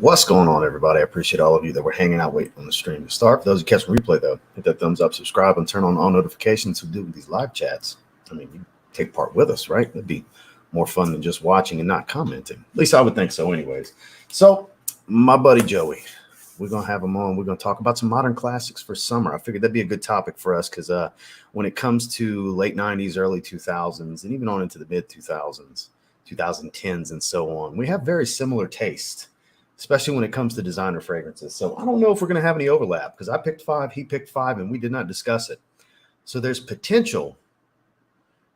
What's going on, everybody? I appreciate all of you that were hanging out waiting on the stream to start. For those who catch the replay, though, hit that thumbs up, subscribe, and turn on all notifications to do these live chats. I mean, you take part with us, right? It'd be more fun than just watching and not commenting. At least I would think so anyways. So my buddy Joey, we're going to have him on. We're going to talk about some modern classics for summer. I figured that'd be a good topic for us because when it comes to late 90s, early 2000s, and even on into the mid 2000s, 2010s, and so on, we have very similar taste, especially when it comes to designer fragrances. So I don't know if we're going to have any overlap because I picked 5, he picked 5, and we did not discuss it. So there's potential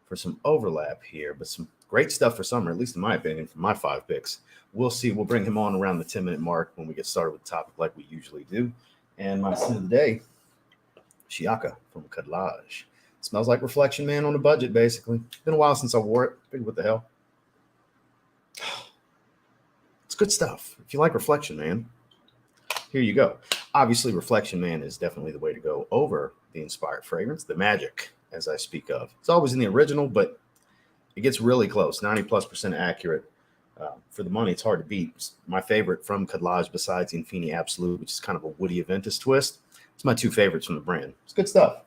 for some overlap here, but some great stuff for summer, at least in my opinion, for my 5 picks. We'll see. We'll bring him on around the 10-minute mark when we get started with the topic like we usually do. And my scent of the day, Shiaka from Cannoli. Smells like Reflection Man on a budget, basically. It's been a while since I wore it. Figured, what the hell? It's good stuff. If you like Reflection Man, here you go. Obviously, Reflection Man is definitely the way to go over the inspired fragrance, the magic, as I speak of. It's always in the original, but it gets really close, 90+% accurate. For the money, it's hard to beat. My favorite from Cannoli, besides Infini Absolute, which is kind of a woody Aventus twist, it's my 2 favorites from the brand. It's good stuff.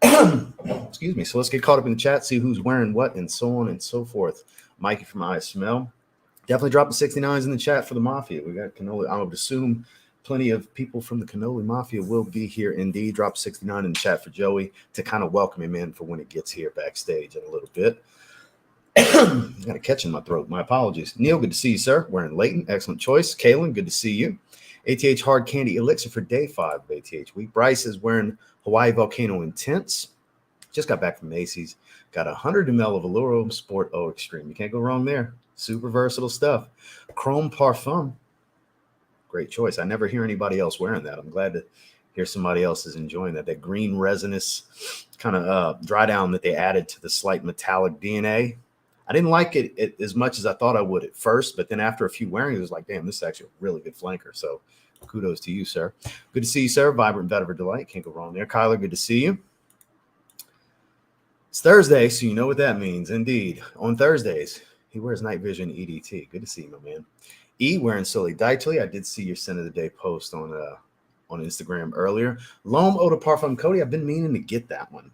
Excuse me. So let's get caught up in the chat, see who's wearing what, and so on and so forth. Mikey from I Smell. Definitely drop the 69s in the chat for the Mafia. We got Cannoli. I would assume plenty of people from the Cannoli Mafia will be here indeed. Drop 69 in the chat for Joey to kind of welcome him in for when it gets here backstage in a little bit. Got a catch in my throat. My apologies. Neil, good to see you, sir. Wearing Leighton. Excellent choice. Kaylin, good to see you. ATH Hard Candy Elixir for day 5 of ATH Week. Bryce is wearing Hawaii Volcano Intense. Just got back from Macy's. Got 100 ml of Allure Sport O Extreme. You can't go wrong there. Super versatile stuff. Chrome Parfum. Great choice. I never hear anybody else wearing that. I'm glad to hear somebody else is enjoying that. That green resinous kind of dry down that they added to the slight metallic DNA. I didn't like it as much as I thought I would at first, but then after a few wearings, it was like, damn, this is actually a really good flanker. So kudos to you, sir. Good to see you, sir. Vibrant Vetiver Delight. Can't go wrong there. Kyler, good to see you. It's Thursday, so you know what that means. Indeed. On Thursdays, he wears Night Vision EDT. Good to see you, my man. E, wearing Silly Ditely. I did see your scent of the day post on Instagram earlier. L'Homme Eau de Parfum Cody. I've been meaning to get that one.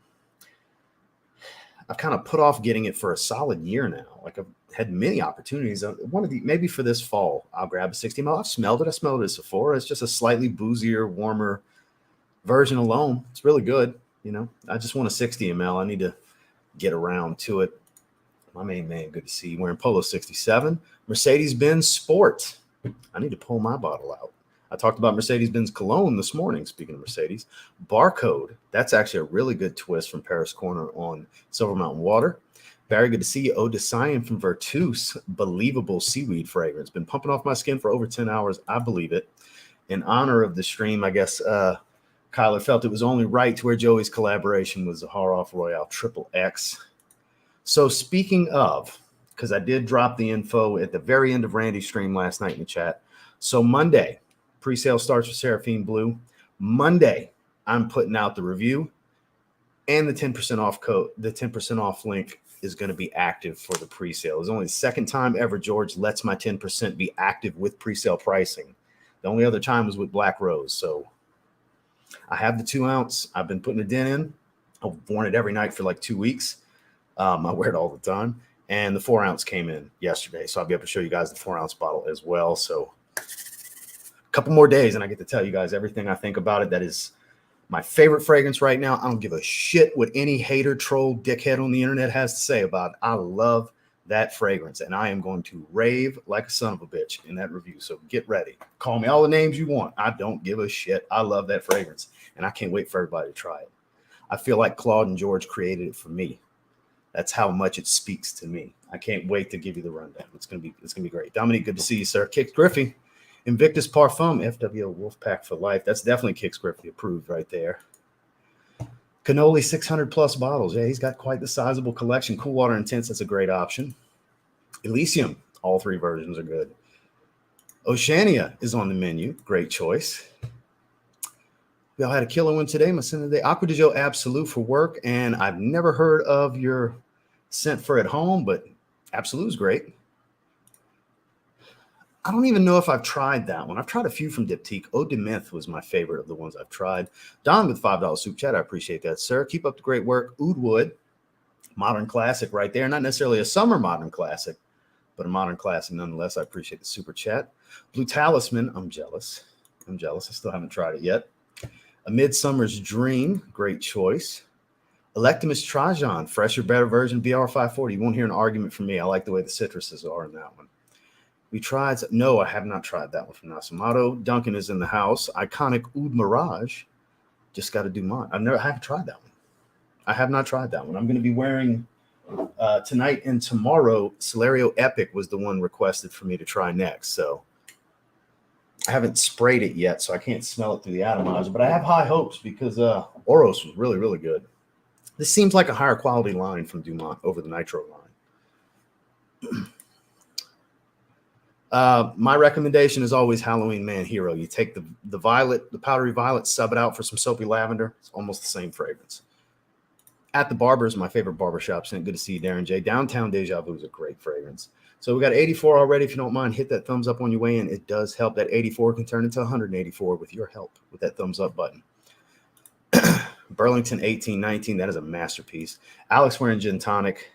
I've kind of put off getting it for a solid year now. Like, I've had many opportunities. One of the, maybe for this fall, I'll grab a 60 ml. I've smelled it. I smelled it at Sephora. It's just a slightly boozier, warmer version of L'Homme. It's really good. You know, I just want a 60 ml. I need to get around to it. My main man, good to see you. Wearing Polo 67. Mercedes-Benz Sport. I need to pull my bottle out. I talked about Mercedes-Benz Cologne this morning, speaking of Mercedes. Barcode, that's actually a really good twist from Paris Corner on Silver Mountain Water. Very good to see you. Eau de Cyan from Vertus, believable seaweed fragrance. Been pumping off my skin for over 10 hours. I believe it. In honor of the stream, I guess Kyler felt it was only right to where Joey's collaboration was the Haroff Royale Triple X. So speaking of, because I did drop the info at the very end of Randy's stream last night in the chat. So Monday, pre-sale starts for Seraphine Blue. Monday, I'm putting out the review and the 10% off code. The 10% off link is going to be active for the pre-sale. It's only the second time ever George lets my 10% be active with pre-sale pricing. The only other time was with Black Rose. So I have the 2 ounce. I've been putting it in. I've worn it every night for like 2 weeks. I wear it all the time. And the 4 ounce came in yesterday. So I'll be able to show you guys the 4 ounce bottle as well. So couple more days and I get to tell you guys everything I think about it. That is my favorite fragrance right now. I don't give a shit what any hater, troll, dickhead on the internet has to say about it. I love that fragrance and I am going to rave like a son of a bitch in that review. So get ready. Call me all the names you want. I don't give a shit. I love that fragrance and I can't wait for everybody to try it. I feel like Claude and George created it for me. That's how much it speaks to me. I can't wait to give you the rundown. It's gonna be great. Dominique, good to see you, sir. Kix Griffey. Invictus Parfum, FWO Wolfpack for life. That's definitely Kix Griffey approved right there. Cannoli 600 plus bottles. Yeah, he's got quite the sizable collection. Cool Water Intense, that's a great option. Elysium, all 3 versions are good. Oceania is on the menu. Great choice. We all had a killer one today. My scent of the day, Aqua di Gio Absolute for work. And I've never heard of your scent for at home, but Absolute is great. I don't even know if I've tried that one. I've tried a few from Diptyque. Eau de Myth was my favorite of the ones I've tried. Don with $5 soup chat. I appreciate that, sir. Keep up the great work. Oud Wood, modern classic right there. Not necessarily a summer modern classic, but a modern classic nonetheless. I appreciate the super chat. Blue Talisman. I'm jealous. I still haven't tried it yet. A Midsummer's Dream. Great choice. Electimus Trajan. Fresher, better version. BR540. You won't hear an argument from me. I like the way the citruses are in that one. We tried. No, I have not tried that one from Nasumato. Duncan is in the house. Iconic Oud Mirage. Just got to do mine. I haven't tried that one. I have not tried that one. I'm going to be wearing tonight and tomorrow. Celerio Epic was the one requested for me to try next. So I haven't sprayed it yet, so I can't smell it through the atomizer. But I have high hopes because Oros was really, really good. This seems like a higher quality line from Dumont over the Nitro line. My recommendation is always Halloween Man Hero. You take the violet, the powdery violet, sub it out for some soapy lavender. It's almost the same fragrance. At the Barber's, my favorite barbershop. Good to see you, Darren J. Downtown Deja Vu is a great fragrance. So we got 84 already. If you don't mind, hit that thumbs up on your way in. It does help. That 84 can turn into 184 with your help with that thumbs up button. Burlington 1819, that is a masterpiece. Alex wearing Gin Tonic.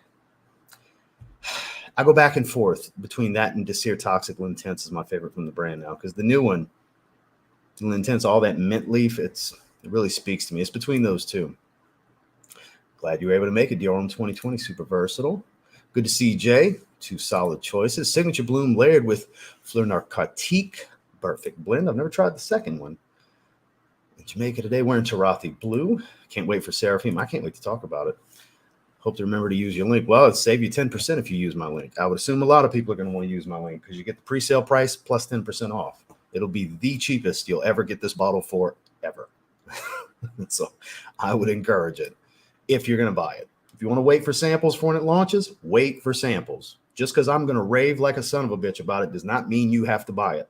I go back and forth between that and Desir Toxic L'Intense is my favorite from the brand now, because the new one, L'Intense, all that mint leaf, it really speaks to me. It's between those two. Glad you were able to make it, Dior 2020, super versatile. Good to see Jay. Two solid choices. Signature Bloom layered with Fleur Narcotique. Perfect blend. I've never tried the second one. Jamaica today wearing Tarathi Blue. Can't wait for Seraphim. I can't wait to talk about it. Hope to remember to use your link. Well, it'll save you 10% if you use my link. I would assume a lot of people are going to want to use my link because you get the pre-sale price plus 10% off. It'll be the cheapest you'll ever get this bottle for ever. So I would encourage it if you're going to buy it. If you want to wait for samples for when it launches, wait for samples. Just because I'm going to rave like a son of a bitch about it does not mean you have to buy it.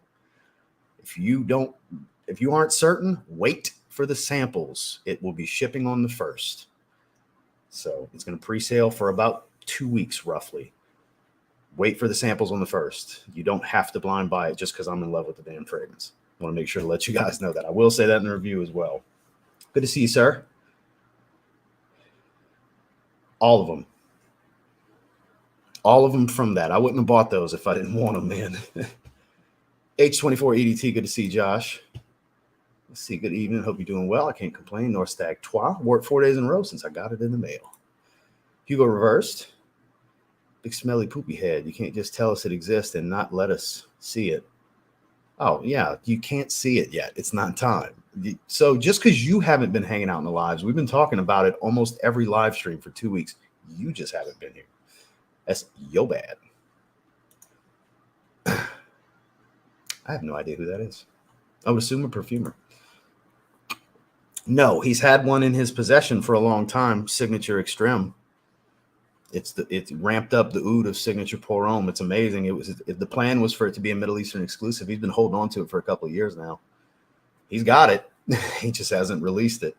If you aren't certain, wait for the samples. It will be shipping on the 1st. So it's going to pre-sale for about 2 weeks, roughly. Wait for the samples on the 1st. You don't have to blind buy it just because I'm in love with the damn fragrance. I want to make sure to let you guys know that. I will say that in the review as well. Good to see you, sir. All of them. All of them from that. I wouldn't have bought those if I didn't want them, man. H24 EDT, good to see you, Josh. Let's see, good evening. Hope you're doing well. I can't complain. North Stag Trois. Worked 4 days in a row since I got it in the mail. Hugo Reversed. Big smelly poopy head. You can't just tell us it exists and not let us see it. Oh, yeah. You can't see it yet. It's not time. So just because you haven't been hanging out in the lives, we've been talking about it almost every live stream for 2 weeks. You just haven't been here. That's yo bad. I have no idea who that is. I would assume a perfumer. No, he's had one in his possession for a long time. Signature Extreme. It's ramped up the oud of Signature Pour Homme. It's amazing. The plan was for it to be a Middle Eastern exclusive. He's been holding on to it for a couple of years now. He's got it. He just hasn't released it.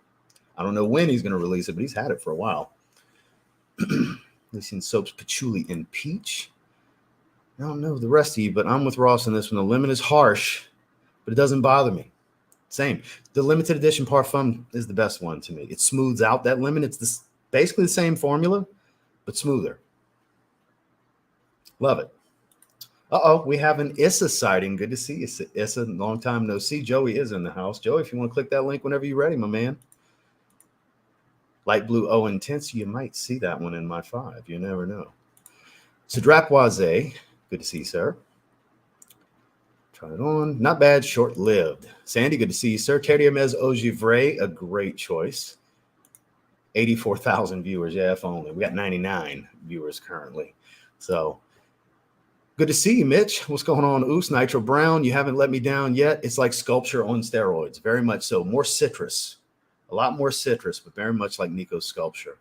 I don't know when he's going to release it, but he's had it for a while. Releasing soaps Patchouli and Peach. I don't know the rest of you, but I'm with Ross on this one. The lemon is harsh, but it doesn't bother me. Same. The limited edition Parfum is the best one to me. It smooths out that lemon. It's basically the same formula, but smoother. Love it. Uh-oh, we have an Issa sighting. Good to see you, Issa. Long time no see. Joey is in the house. Joey, if you want to click that link whenever you're ready, my man. Light blue O intense. You might see that one in my 5. You never know. So Drapoise. Good to see you, sir. Try it on. Not bad. Short-lived. Sandy, good to see you, sir. Kerriamez Ogivray, a great choice. 84,000 viewers. Yeah, if only. We got 99 viewers currently. So good to see you, Mitch. What's going on, Oos? Nitro Brown, you haven't let me down yet. It's like sculpture on steroids. Very much so. More citrus. A lot more citrus, but very much like Nico's sculpture.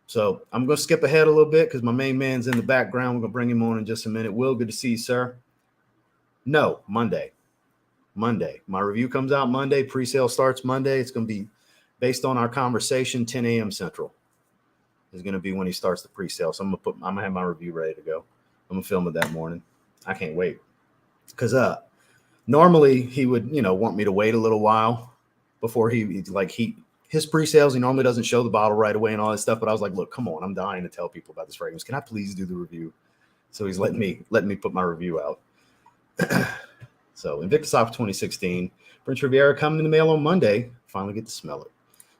So I'm going to skip ahead a little bit because my main man's in the background. We're going to bring him on in just a minute. Will, good to see you, sir. No, Monday. My review comes out Monday. Pre-sale starts Monday. It's going to be based on our conversation, 10 a.m. Central is going to be when he starts the pre-sale. So I'm going to have my review ready to go. I'm going to film it that morning. I can't wait. because normally he would, want me to wait a little while before his pre-sales. He normally doesn't show the bottle right away and all that stuff. But I was like, look, come on, I'm dying to tell people about this fragrance. Can I please do the review? So he's letting me put my review out. So Invictus Opera 2016, French Riviera coming in the mail on Monday. Finally get to smell it.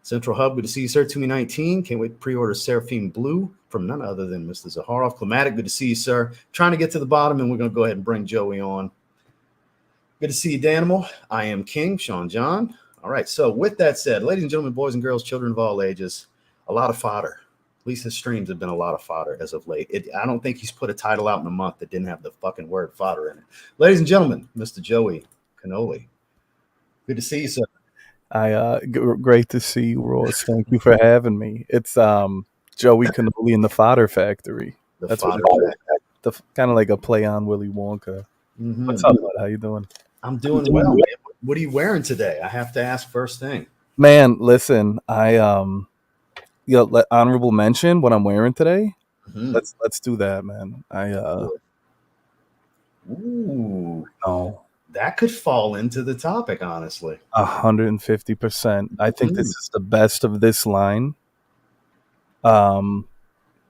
Central Hub, good to see you, sir. 2019. Can't wait to pre-order Seraphine Blue from none other than Mr. Zaharoff. Climatic, good to see you, sir. Trying to get to the bottom, and we're going to go ahead and bring Joey on. Good to see you, Danimal. I am King, Sean John. All right, so with that said, ladies and gentlemen, boys and girls, children of all ages, a lot of fodder. At least his streams have been a lot of fodder as of late. I don't think he's put a title out in a month that didn't have the fucking word fodder in it. Ladies and gentlemen, Mr. Joey Cannoli. Good to see you, sir. Great to see you, Ross. Thank you for having me. It's Joey Cannoli in the Fodder Factory. That's what kind of like a play on Willy Wonka. Mm-hmm. What's up, bud? How you doing? I'm doing well, man. What are you wearing today? I have to ask first thing. Man, listen, honorable mention what I'm wearing today. Mm-hmm. Let's do that, man. Ooh. No. That could fall into the topic, honestly. 150%. I think this is the best of this line.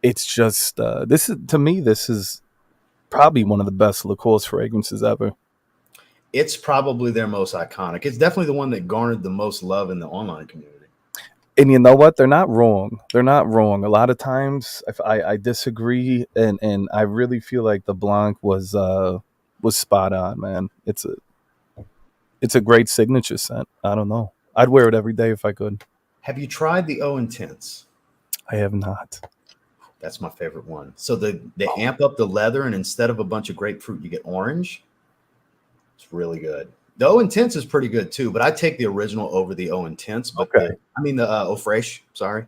It's just this is probably one of the best Lacoste fragrances ever. It's probably their most iconic. It's definitely the one that garnered the most love in the online community. And you know what? They're not wrong. A lot of times, I disagree, and I really feel like the Blanc was spot on, man. It's a great signature scent. I don't know. I'd wear it every day if I could. Have you tried the O Intense? I have not. That's my favorite one. So they amp up the leather, and instead of a bunch of grapefruit, you get orange. It's really good. The O Intense is pretty good too, but I take the original over the O Intense. But okay. the O Fresh, sorry.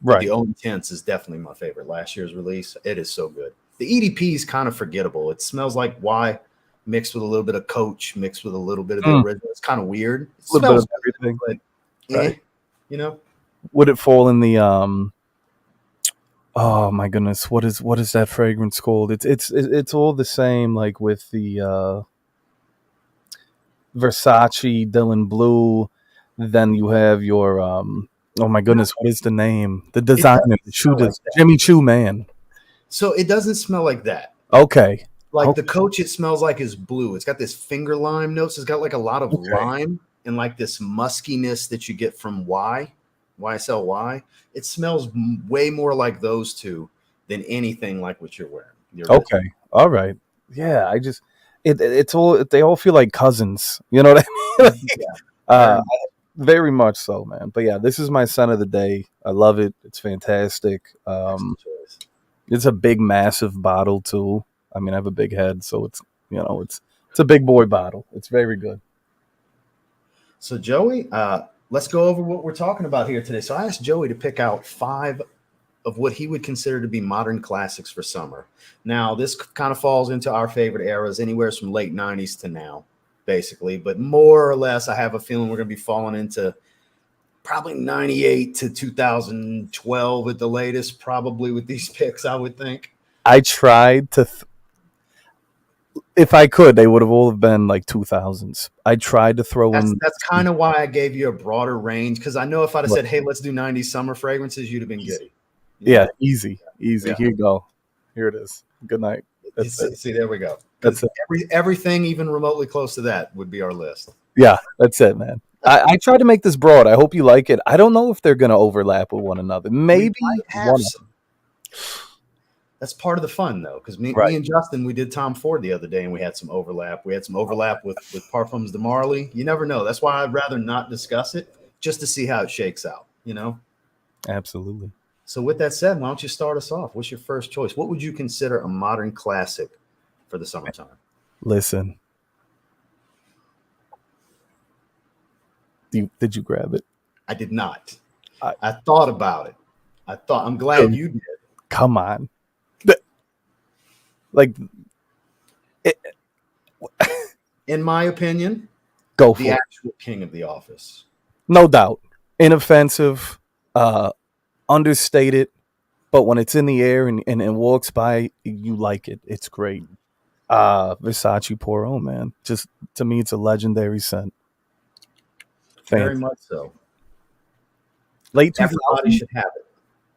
Right. But the O Intense is definitely my favorite. Last year's release. It is so good. The EDP is kind of forgettable. It smells like Y mixed with a little bit of Coach, mixed with a little bit of the original. It's kind of weird. It a little bit of everything. But, right. Would it fall in the oh my goodness, what is that fragrance called? It's all the same, like with the Versace Dylan Blue. Then you have your oh my goodness, what is the name? The designer, Jimmy Choo man. So it doesn't smell like that. Okay. Like the Coach, it smells like is blue. It's got this finger lime notes. It's got like a lot of lime and like this muskiness that you get from YSL Y. It smells way more like those two than anything like what you're wearing. Okay. All right. Yeah. They all feel like cousins. You know what I mean? Yeah. Very much so, man. But yeah, this is my scent of the day. I love it. It's fantastic. It's a big, massive bottle too. I mean, I have a big head, so it's a big boy bottle. It's very good. So Joey, let's go over what we're talking about here today. So I asked Joey to pick out 5 of what he would consider to be modern classics for summer. Now, this kind of falls into our favorite eras, anywhere from late 90s to now, basically. But more or less, I have a feeling we're going to be falling into probably 98 to 2012 at the latest, probably with these picks, I would think. I tried to... if I could, they would have all been like 2000s. I tried to throw in... That's kind of why I gave you a broader range, because I know if I'd have said, hey, let's do 90s summer fragrances, you'd have been giddy. Yeah, easy. Yeah. Here you go. Here it is. Good night. See, there we go. That's it. Everything even remotely close to that would be our list. Yeah, that's it, man. I tried to make this broad. I hope you like it. I don't know if they're going to overlap with one another. Maybe one of them. That's part of the fun, though, because me and Justin, we did Tom Ford the other day, and we had some overlap. We had some overlap with Parfums de Marly. You never know. That's why I'd rather not discuss it, just to see how it shakes out, Absolutely. So with that said, why don't you start us off? What's your first choice? What would you consider a modern classic for the summertime? Listen. Did you grab it? I did not. I thought about it. I'm glad you did. Come on. In my opinion, go for the actual king of the office. No doubt. Inoffensive, understated, but when it's in the air and walks by, you like it. It's great. Versace Polo, man. Just to me, it's a legendary scent. Very Fancy. much so. Late Everybody 2000s. should have it.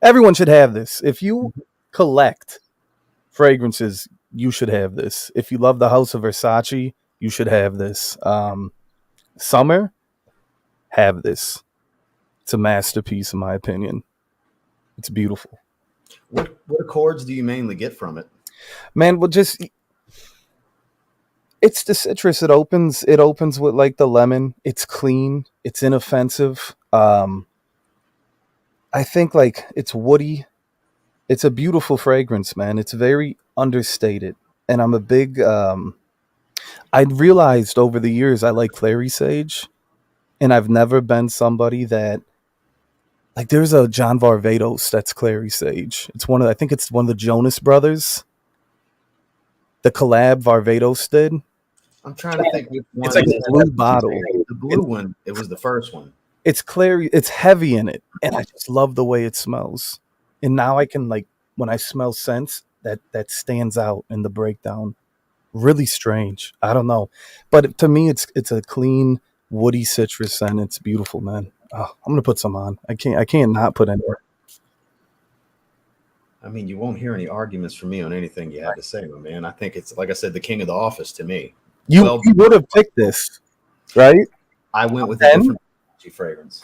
Everyone should have this. If you collect fragrances, you should have this. If you love the House of Versace, you should have this. Summer, have this. It's a masterpiece, in my opinion. It's beautiful. What accords do you mainly get from it? Man, well, just it's the citrus. It opens with like the lemon. It's clean. It's inoffensive. I think like it's woody. It's a beautiful fragrance, man. It's very understated. And I'm a big I realized over the years I like clary sage, and I've never been somebody that like there's a John Varvatos that's clary sage. I think it's one of the Jonas brothers. The collab Varvatos did. I'm trying to think which one. It's like a blue bottle. The blue one, it was the first one. It's clary, it's heavy in it, and I just love the way it smells. And now I can like when I smell scents that stands out in the breakdown. Really strange. I don't know, but to me, it's a clean, woody citrus scent. It's beautiful, man. Oh, I'm gonna put some on. I can't not put any. I mean, you won't hear any arguments from me on anything you have to say, my man. I think it's like I said, the king of the office to me. You would have picked this, right? I went with a different fragrance.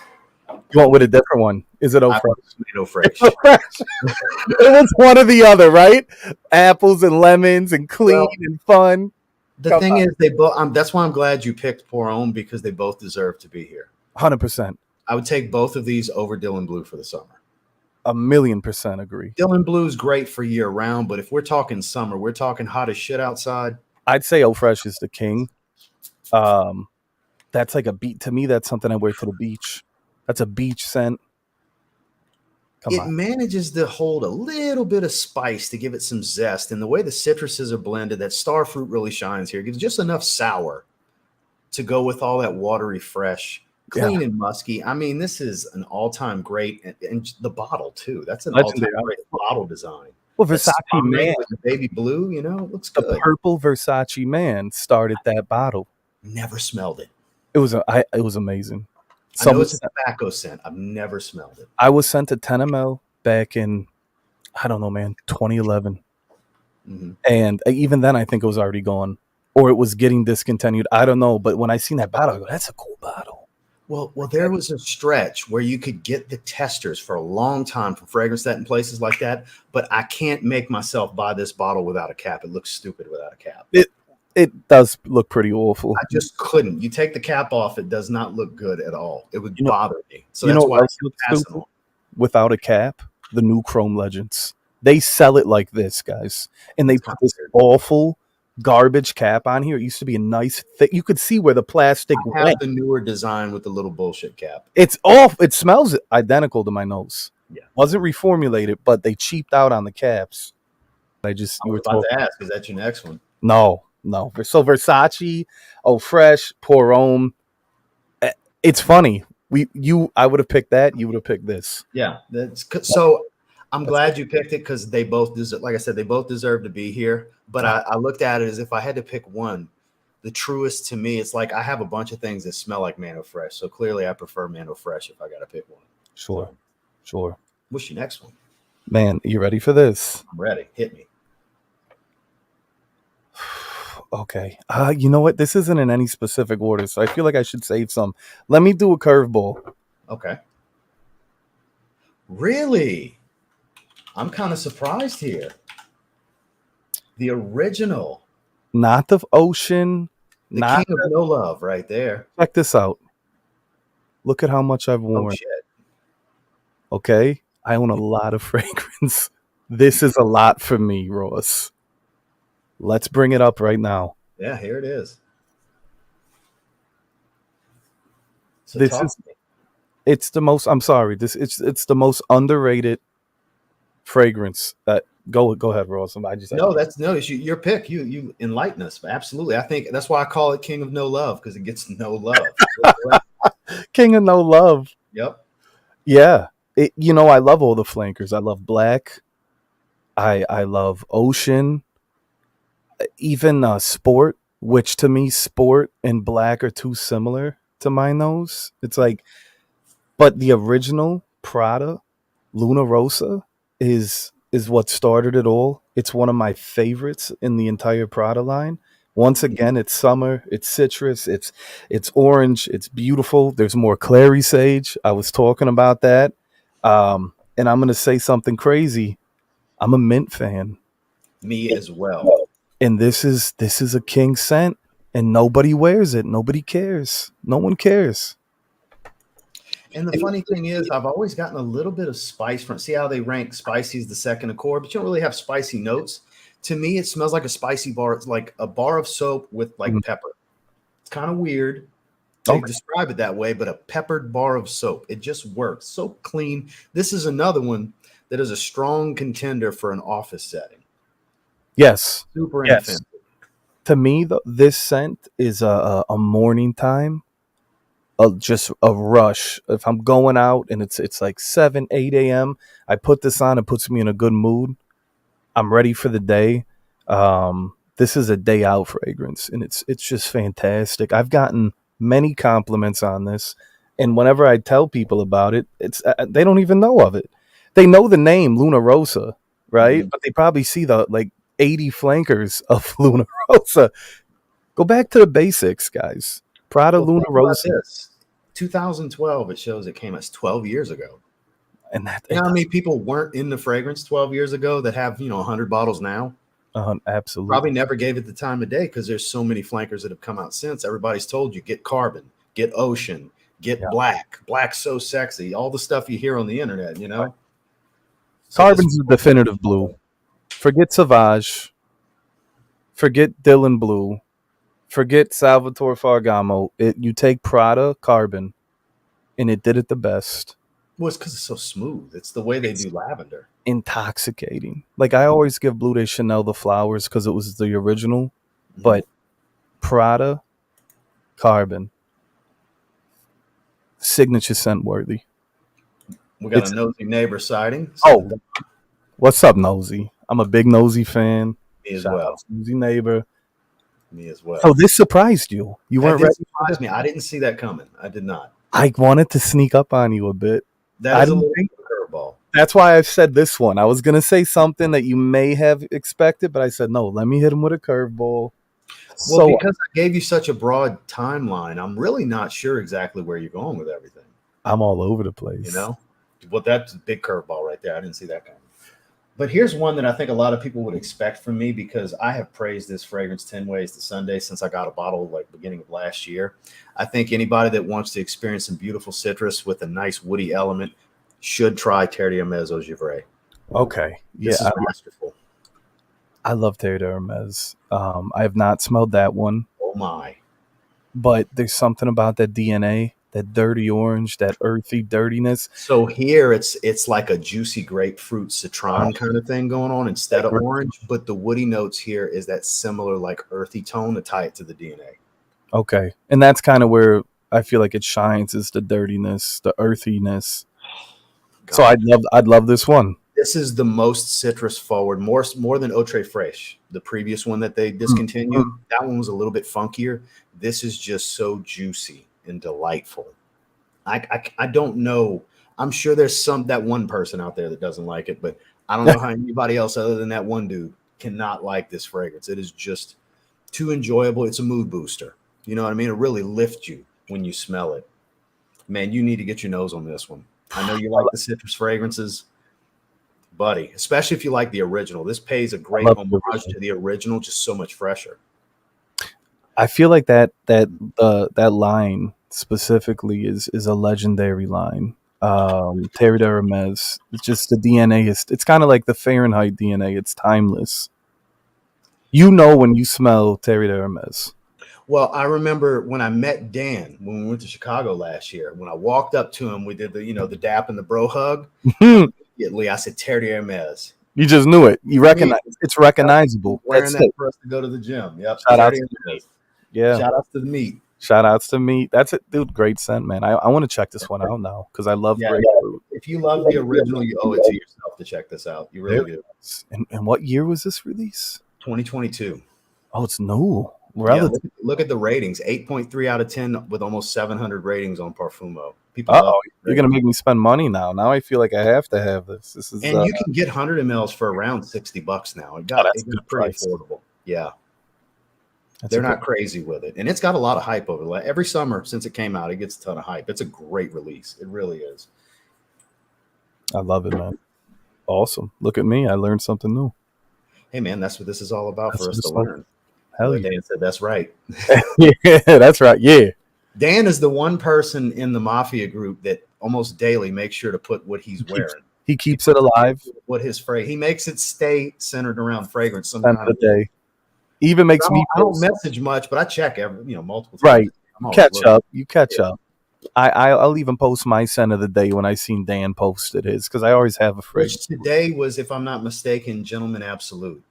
You went with a different one. Is it fresh? Tomato fresh. It was one or the other, right? Apples and lemons and clean and fun. The thing is, they both. That's why I'm glad you picked Poron, because they both deserve to be here. 100%. I would take both of these over Dylan Blue for the summer. 1,000,000% agree. Dylan Blue is great for year round, but if we're talking summer, we're talking hot as shit outside. I'd say Eau Fresh is the king. That's like a beat to me. That's something I wear for the beach. That's a beach scent. It manages to hold a little bit of spice to give it some zest, and the way the citruses are blended, that star fruit really shines here. Gives just enough sour to go with all that watery fresh, clean and musky. I mean, this is an all-time great, and the bottle too. That's an all-time great bottle design. Well, Versace Man with the baby blue, it looks good. The purple Versace Man started that bottle. Never smelled it. It was amazing. I know it's a tobacco scent. I've never smelled it. I was sent a 10 ml back in, I don't know, man, 2011. Mm-hmm. And even then, I think it was already gone, or it was getting discontinued. I don't know. But when I seen that bottle, I go, that's a cool bottle. Well, there was a stretch where you could get the testers for a long time from Fragrance Net and places like that. But I can't make myself buy this bottle without a cap. It looks stupid without a cap. It does look pretty awful. I just couldn't. You take the cap off, it does not look good at all. It would bother me. So that's why I pass it on. Without a cap, the new Chrome Legends. They sell it like this, guys. And they put this awful garbage cap on here. It used to be a nice thick. You could see where the plastic went. The newer design with the little bullshit cap. It's off. It smells identical to my nose. Yeah. Wasn't reformulated, but they cheaped out on the caps. I was about to ask, is that your next one? No. So Versace, Eau Fresh, Poron. It's funny. I would have picked that. You would have picked this. Yeah. So I'm glad you picked it, because they both deserve, like I said, they both deserve to be here. But I looked at it as if I had to pick one, the truest to me. It's like I have a bunch of things that smell like Mano Fresh. So clearly I prefer Mano Fresh if I got to pick one. Sure. What's your next one? Man, you ready for this? I'm ready. Hit me. Okay. You know what? This isn't in any specific order, so I feel like I should save some. Let me do a curveball. Okay. Really? I'm kind of surprised here. The original. Not the Ocean. The King of No Love right there. Check this out. Look at how much I've worn. Oh, shit. Okay? I own a lot of fragrance. This is a lot for me, Ross. Let's bring it up right now. Yeah, here it is. So it's the most, I'm sorry, it's the most underrated fragrance that go ahead, Ross. It's your pick. You enlighten us. Absolutely. I think that's why I call it King of No Love, because it gets no love. King of No Love. Yep. Yeah. I love all the flankers. I love Black. I love Ocean. even sport, which to me, sport and black are too similar to my nose. It's like, but the original Prada Luna Rosa is what started it all. It's one of my favorites in the entire Prada line. Once again, it's summer, it's citrus, it's orange, it's beautiful. There's more clary sage. I was talking about that. And I'm gonna say something crazy. I'm a mint fan. Me as well. And this is a king scent and nobody wears it. Nobody cares. No one cares. And the funny thing is, I've always gotten a little bit of spice from. See how they rank spicy as the second accord, but you don't really have spicy notes. To me, it smells like a spicy bar. It's like a bar of soap with like pepper. It's kind of weird to describe it that way, but a peppered bar of soap. It just works. So clean. This is another one that is a strong contender for an office setting. Yes. Super inoffensive. To me, this scent is a morning time, just a rush. If I'm going out and it's like 7, 8 a.m., I put this on. It puts me in a good mood. I'm ready for the day. This is a day out fragrance, and it's just fantastic. I've gotten many compliments on this, and whenever I tell people about it, it's they don't even know of it. They know the name Luna Rosa, right? But they probably see the like 80 flankers of Luna Rosa. Go back to the basics, guys. Prada Luna Rosa. 2012, it shows it came as 12 years ago. And that, you know how many people weren't in the fragrance 12 years ago that have, 100 bottles now? Absolutely. Probably never gave it the time of day because there's so many flankers that have come out since. Everybody's told you, get carbon, get ocean, get black. Black's so sexy. All the stuff you hear on the internet, So Carbon's the definitive blue. Forget Sauvage. Forget Dylan Blue. Forget Salvatore Ferragamo. You take Prada Carbon, and it did it the best. Well, it's because it's so smooth. It's the way they do lavender. Intoxicating. Like, I always give Bleu de Chanel the flowers because it was the original, but Prada Carbon, signature scent worthy. We got a nosy neighbor sighting. What's up, Nosy? I'm a big Nosy fan. Me as well. Nosy neighbor. Me as well. So this surprised you. You weren't ready. Surprised me. I didn't see that coming. I did not. I wanted to sneak up on you a bit. That is a little curveball. That's why I said this one. I was gonna say something that you may have expected, but I said no. Let me hit him with a curveball. Well, because I gave you such a broad timeline, I'm really not sure exactly where you're going with everything. I'm all over the place. Well, that's a big curveball right there. I didn't see that coming. But here's one that I think a lot of people would expect from me because I have praised this fragrance 10 Ways to Sunday since I got a bottle like beginning of last year. I think anybody that wants to experience some beautiful citrus with a nice woody element should try Terre d'Hermes Eau Givray. Okay. This is masterful. I love Terre d'Hermes. I have not smelled that one. Oh, my. But there's something about that DNA, that dirty orange, that earthy dirtiness. So here it's like a juicy grapefruit citron kind of thing going on instead of orange, but the woody notes here is that similar like earthy tone to tie it to the DNA. Okay. And that's kind of where I feel like it shines, is the dirtiness, the earthiness. God. So I'd love this one. This is the most citrus forward, more than Autre Fresh, the previous one that they discontinued. That one was a little bit funkier. This is just so juicy and delightful. I don't know. I'm sure there's that one person out there that doesn't like it, but I don't know how anybody else other than that one dude cannot like this fragrance. It is just too enjoyable. It's a mood booster. You know what I mean? It really lifts you when you smell it. Man, you need to get your nose on this one. I know you like the citrus fragrances, buddy, especially if you like the original. This pays a great homage to the original, just so much fresher. I feel like that line specifically is a legendary line. Terre d'Hermes. It's just the DNA it's kind of like the Fahrenheit DNA. It's timeless. When you smell Terre d'Hermes. Well, I remember when I met Dan when we went to Chicago last year. When I walked up to him, we did the dap and the bro hug. Immediately, I said Terre d'Hermes. You just knew it. You recognize it's recognizable. Wearing that for us to go to the gym. Yep. Shout out to meat. Yeah. Shout outs to the meat. Shout outs to meat. That's it, dude. Great scent, man. I want to check this one out now because I love grapefruit. If you love the original, you owe it to yourself to check this out. You really do. And what year was this release? 2022. Oh, it's new. Yeah, Relative. look at the ratings. 8.3 out of 10 with almost 700 ratings on Parfumo. People love Oh, it. you're gonna make me spend money now. Now I feel like I have to have this. This is And you can get 100 mls for around $60 now. It got that's a good pretty price. affordable. Yeah, That's they're a good. not crazy with it, and it's got a lot of hype over it. Every summer since it came out, it gets a ton of hype. It's a great release. It really is. I love it, man. Awesome. Look at me. I learned something new. Hey, man, that's what this is all about That's for what us to it's all. learn. Hell yeah. Dan said that's right. Yeah, that's right. Yeah. Dan is the one person in the mafia group that almost daily makes sure to put what he's wearing. He keeps it alive. What his phrase, he makes it stay centered around fragrance. Some Spend kind the of day. Even makes me I don't post. message much, but I check multiple times. Right. I'm always Catch looking. up. You catch up. I'll even post my scent of the day when I seen Dan posted his because I always have a fragrance. Which today was, if I'm not mistaken, Gentleman Absolute.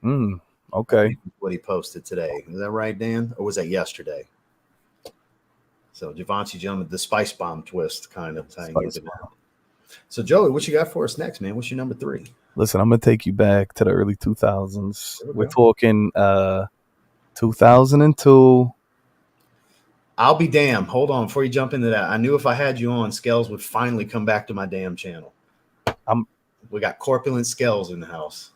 I Okay. think what he posted today. Is that right, Dan? Or was that yesterday? So Givenchy Gentleman, the Spice Bomb twist kind of thing. So Joey, what you got for us next, man? What's your number 3? Listen, I'm gonna take you back to the early 2000s. We're go. talking 2002. I'll be damned. Hold on, before you jump into that, I knew if I had you on, Scales would finally come back to my damn channel. We got Corpulent Scales in the house.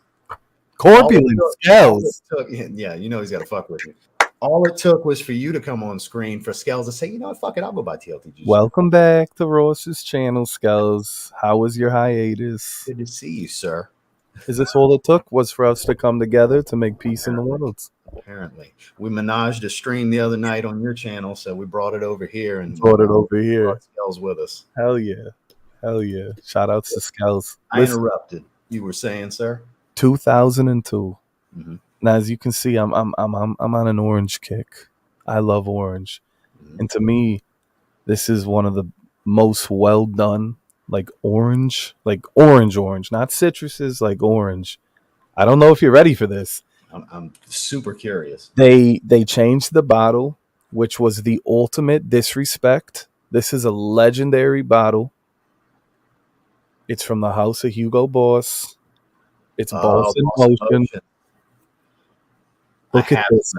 Corpulent Scales. Yeah, you know he's got to fuck with me. All it took was for you to come on screen for Scales to say, you know what, fuck it, I'll go buy TLTG. Welcome back to Ross's channel, Scales. How was your hiatus? Good to see you, sir. Is this all it took was for us to come together to make peace in the world? Apparently. We menaged a stream the other night on your channel, so we brought it over here and brought it over here. Brought Scales with us. Hell yeah. Hell yeah. Shout outs to Scales. I interrupted. You were saying, sir? 2002. Now, as you can see, I'm on an orange kick. I love orange, and to me, this is one of the most well done, like orange, not citruses, like orange. I don't know if you're ready for this. I'm super curious. They changed the bottle, which was the ultimate disrespect. This is a legendary bottle. It's from the house of Hugo Boss. It's Boss in Motion. Look at this.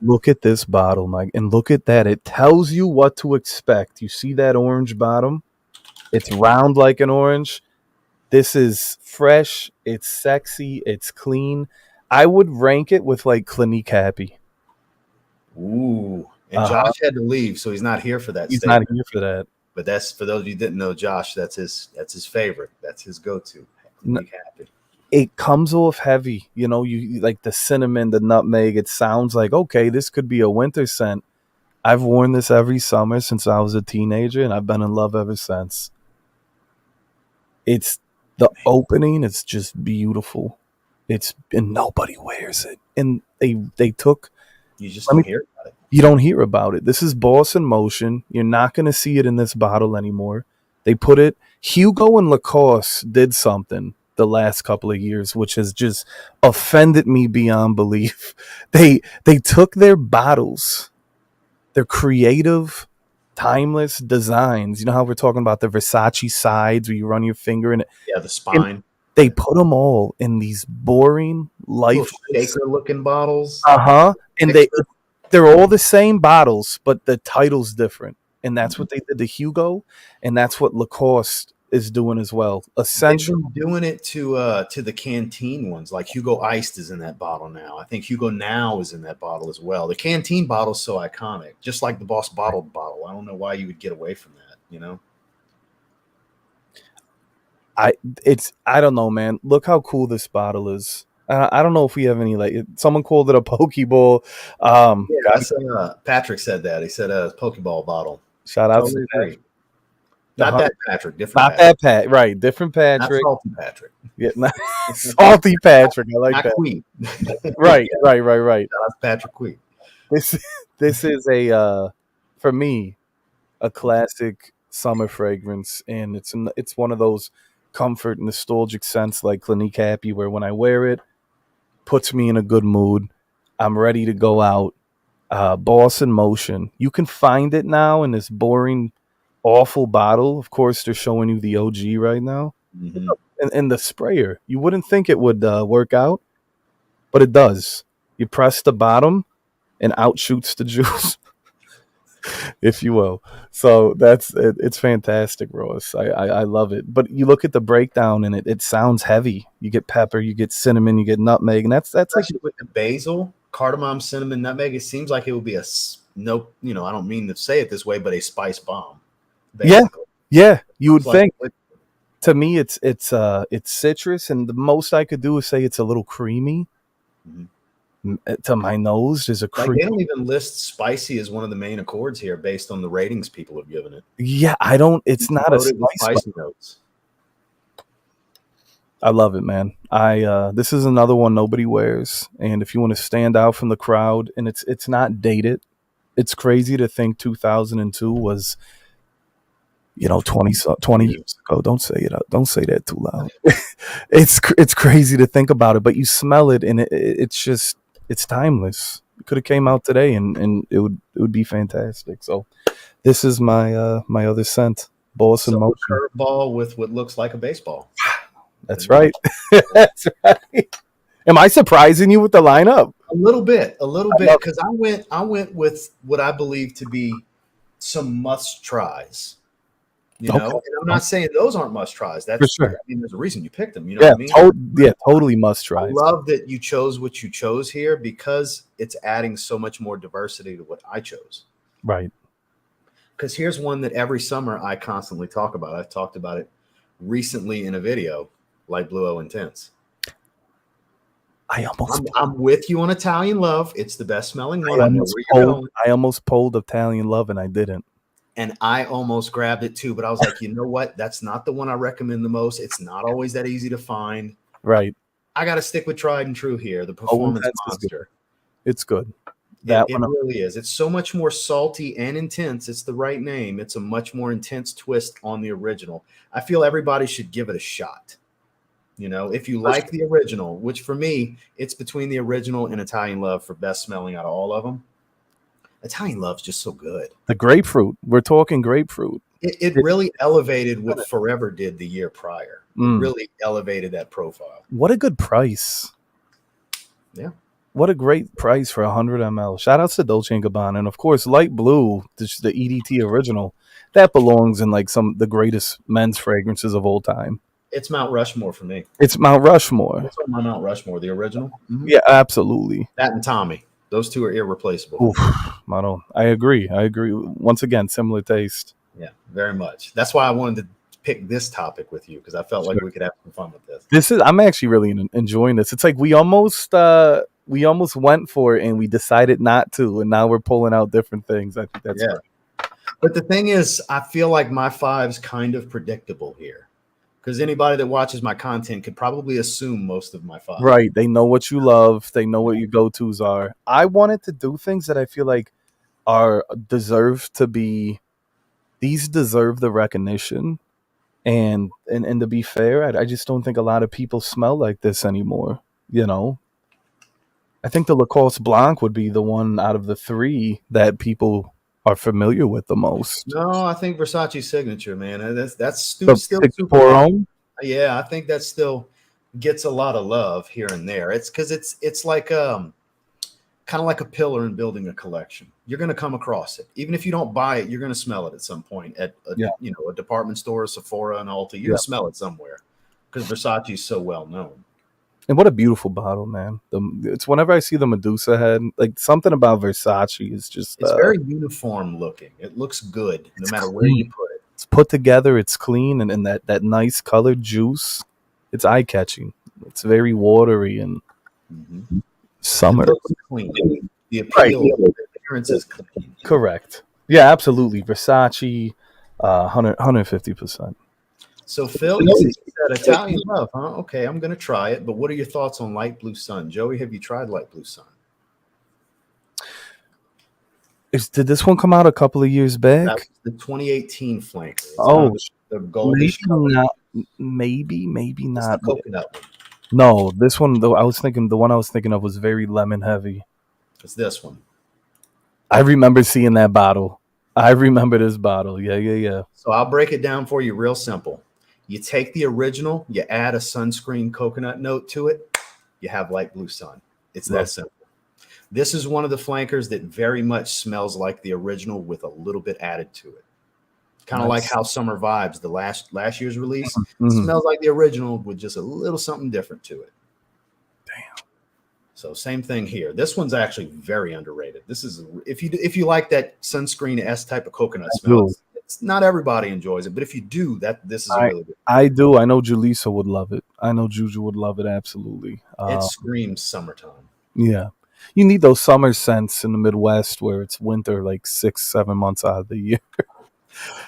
Look at this bottle, Mike, and look at that. It tells you what to expect. You see that orange bottom? It's round like an orange. This is fresh. It's sexy. It's clean. I would rank it with like Clinique Happy. Ooh, and Josh had to leave, so he's not here for that. He's not here for that. But that's, for those of you who didn't know, Josh, that's his favorite. That's his go-to. Clinique Happy. It comes off heavy, you know, you like the cinnamon, the nutmeg. It sounds like, okay, this could be a winter scent. I've worn this every summer since I was a teenager, and I've been in love ever since. It's the opening. It's just beautiful. And nobody wears it. And they took. You just don't hear about it. You don't hear about it. This is Boss in Motion. You're not going to see it in this bottle anymore. They put it. Hugo and Lacoste did something the last couple of years, which has just offended me beyond belief. They took their bottles, their creative, timeless designs. You know how we're talking about the Versace sides where you run your finger in it? Yeah, the spine. They put them all in these boring, lifeless, shaker-looking bottles. And they're all the same bottles, but the title's different. And that's what they did to Hugo, and that's what Lacoste is doing as well. Essentially, they've been doing it to the Canteen ones. Like Hugo Iced is in that bottle now. I think Hugo Now is in that bottle as well. The Canteen bottle is so iconic, just like the Boss bottled bottle. I don't know why you would get away from that. You know, I don't know, man. Look how cool this bottle is. I don't know if we have any, like, someone called it a Pokeball. Patrick said that. He said a Pokeball bottle. Shout out to Patrick. Not that Patrick, different. Not Patrick. that Pat, right? Different Patrick. Not Salty Patrick. Yeah, Salty Patrick. I like that. Queen. Right. Shout out to Patrick Queen. This is a for me a classic summer fragrance, and it's one of those comfort, nostalgic scents like Clinique Happy, where when I wear it, puts me in a good mood. I'm ready to go out. Boss in Motion. You can find it now in this boring, awful bottle. Of course, they're showing you the OG right now. And the sprayer. You wouldn't think it would work out, but it does. You press the bottom, and out shoots the juice, if you will. So that's it, it's fantastic, Ross. I love it. But you look at the breakdown, and it sounds heavy. You get pepper, you get cinnamon, you get nutmeg, and that's like Especially with the basil, cardamom, cinnamon, nutmeg. It seems like it would be no, I don't mean to say it this way, but a spice bomb. Basically. Yeah. You would It's think. like, To me, it's citrus, and the most I could do is say it's a little creamy. To my nose, there's a like cream. they don't even list spicy as one of the main accords here based on the ratings people have given it. Yeah, I don't. It's not a Loaded with spice. spicy notes. I love it, man. This is another one nobody wears, and if you want to stand out from the crowd, and it's not dated. It's crazy to think 2002 was, 20 years ago. Don't say it. Don't say that too loud. It's crazy to think about it, but you smell it, and it's timeless. It could have came out today, and it would be fantastic. So this is my my other scent, Boss in Motion. Curveball with what looks like a baseball. That's right. That's right. Am I surprising you with the lineup? A little bit, because I went with what I believe to be some must tries. And I'm not saying those aren't must tries. That's for sure. I mean, there's a reason you picked them. You know what I mean? Totally must try. I love that you chose what you chose here because it's adding so much more diversity to what I chose. Right. Because here's one that every summer I constantly talk about. I've talked about it recently in a video, Light Blue O Intense. I'm with you on Italian Love. It's the best smelling one. I almost pulled Italian Love, and I didn't. And I almost grabbed it too, but I was like, you know what? That's not the one I recommend the most. It's not always that easy to find. Right. I got to stick with tried and true here. The Performance Monster. It's good. It really is. It's so much more salty and intense. It's the right name. It's a much more intense twist on the original. I feel everybody should give it a shot. If you like the original, which for me, it's between the original and Italian Love for best smelling out of all of them. Italian Love's just so good. The grapefruit. We're talking grapefruit. It really elevated what Forever did the year prior. It really elevated that profile. What a good price. Yeah. What a great price for 100 ml. Shout outs to Dolce & Gabbana. And, of course, Light Blue, the EDT original, that belongs in like the greatest men's fragrances of all time. It's Mount Rushmore for me. It's Mount Rushmore. It's on my Mount Rushmore, the original. Mm-hmm. Yeah, absolutely. That and Tommy. Those two are irreplaceable. Oof, I agree. Once again, similar taste. Yeah, very much. That's why I wanted to pick this topic with you, because I felt like we could have some fun with this. I'm actually really enjoying this. It's like we almost went for it and we decided not to, and now we're pulling out different things. I think that's right. But the thing is, I feel like my five's kind of predictable here, because anybody that watches my content could probably assume most of my five. Right. They know what you love. They know what your go-tos are. I wanted to do things that I feel like deserve the recognition. And to be fair, I just don't think a lot of people smell like this anymore. I think the Lacoste Blanc would be the one out of the three that people are familiar with the most. No, I think Versace Signature, man. That's still super. Yeah, I think that still gets a lot of love here and there. It's because it's like kind of like a pillar in building a collection. You're going to come across it, even if you don't buy it. You're going to smell it at some point at a department store, Sephora, and Ulta. You're going to smell it somewhere because Versace is so well known. And what a beautiful bottle, man. It's whenever I see the Medusa head, like something about Versace is just... It's very uniform looking. It looks good no matter where you put it. It's put together. It's clean. And that nice colored juice, it's eye-catching. It's very watery and summer. It looks clean. The appeal, the appearance is clean. Correct. Yeah, absolutely. Versace, 150%. So, Phil, you said Italian Love, huh? Okay, I'm going to try it. But what are your thoughts on Light Blue Sun? Joey, have you tried Light Blue Sun? Did this one come out a couple of years back? That was the 2018 flanker. The goldish maybe not. It's the coconut one. No, this one, though, the one I was thinking of was very lemon heavy. It's this one. I remember seeing that bottle. I remember this bottle. Yeah. So I'll break it down for you real simple. You take the original, you add a sunscreen coconut note to it, you have Light Blue Sun. It's that simple. This is one of the flankers that very much smells like the original with a little bit added to it. Kind of like how Summer Vibes, the last year's release, smells like the original with just a little something different to it. Damn. So same thing here. This one's actually very underrated. This is if you like that sunscreen S type of coconut smell. It's not everybody enjoys it, but if you do, this is really good. I do. I know Julissa would love it. I know Juju would love it absolutely. It screams summertime. Yeah. You need those summer scents in the Midwest where it's winter like 6-7 months out of the year.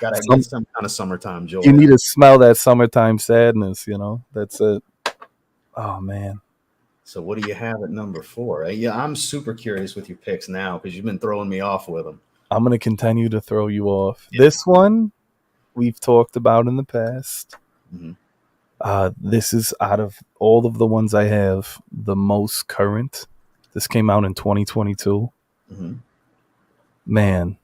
Gotta get some kind of summertime joy. You need to smell that summertime sadness, you know? That's it. Oh, man. So what do you have at number 4? Yeah, I'm super curious with your picks now because you've been throwing me off with them. I'm going to continue to throw you off. Yeah. This one we've talked about in the past. This is out of all of the ones I have, the most current. This came out in 2022. Man.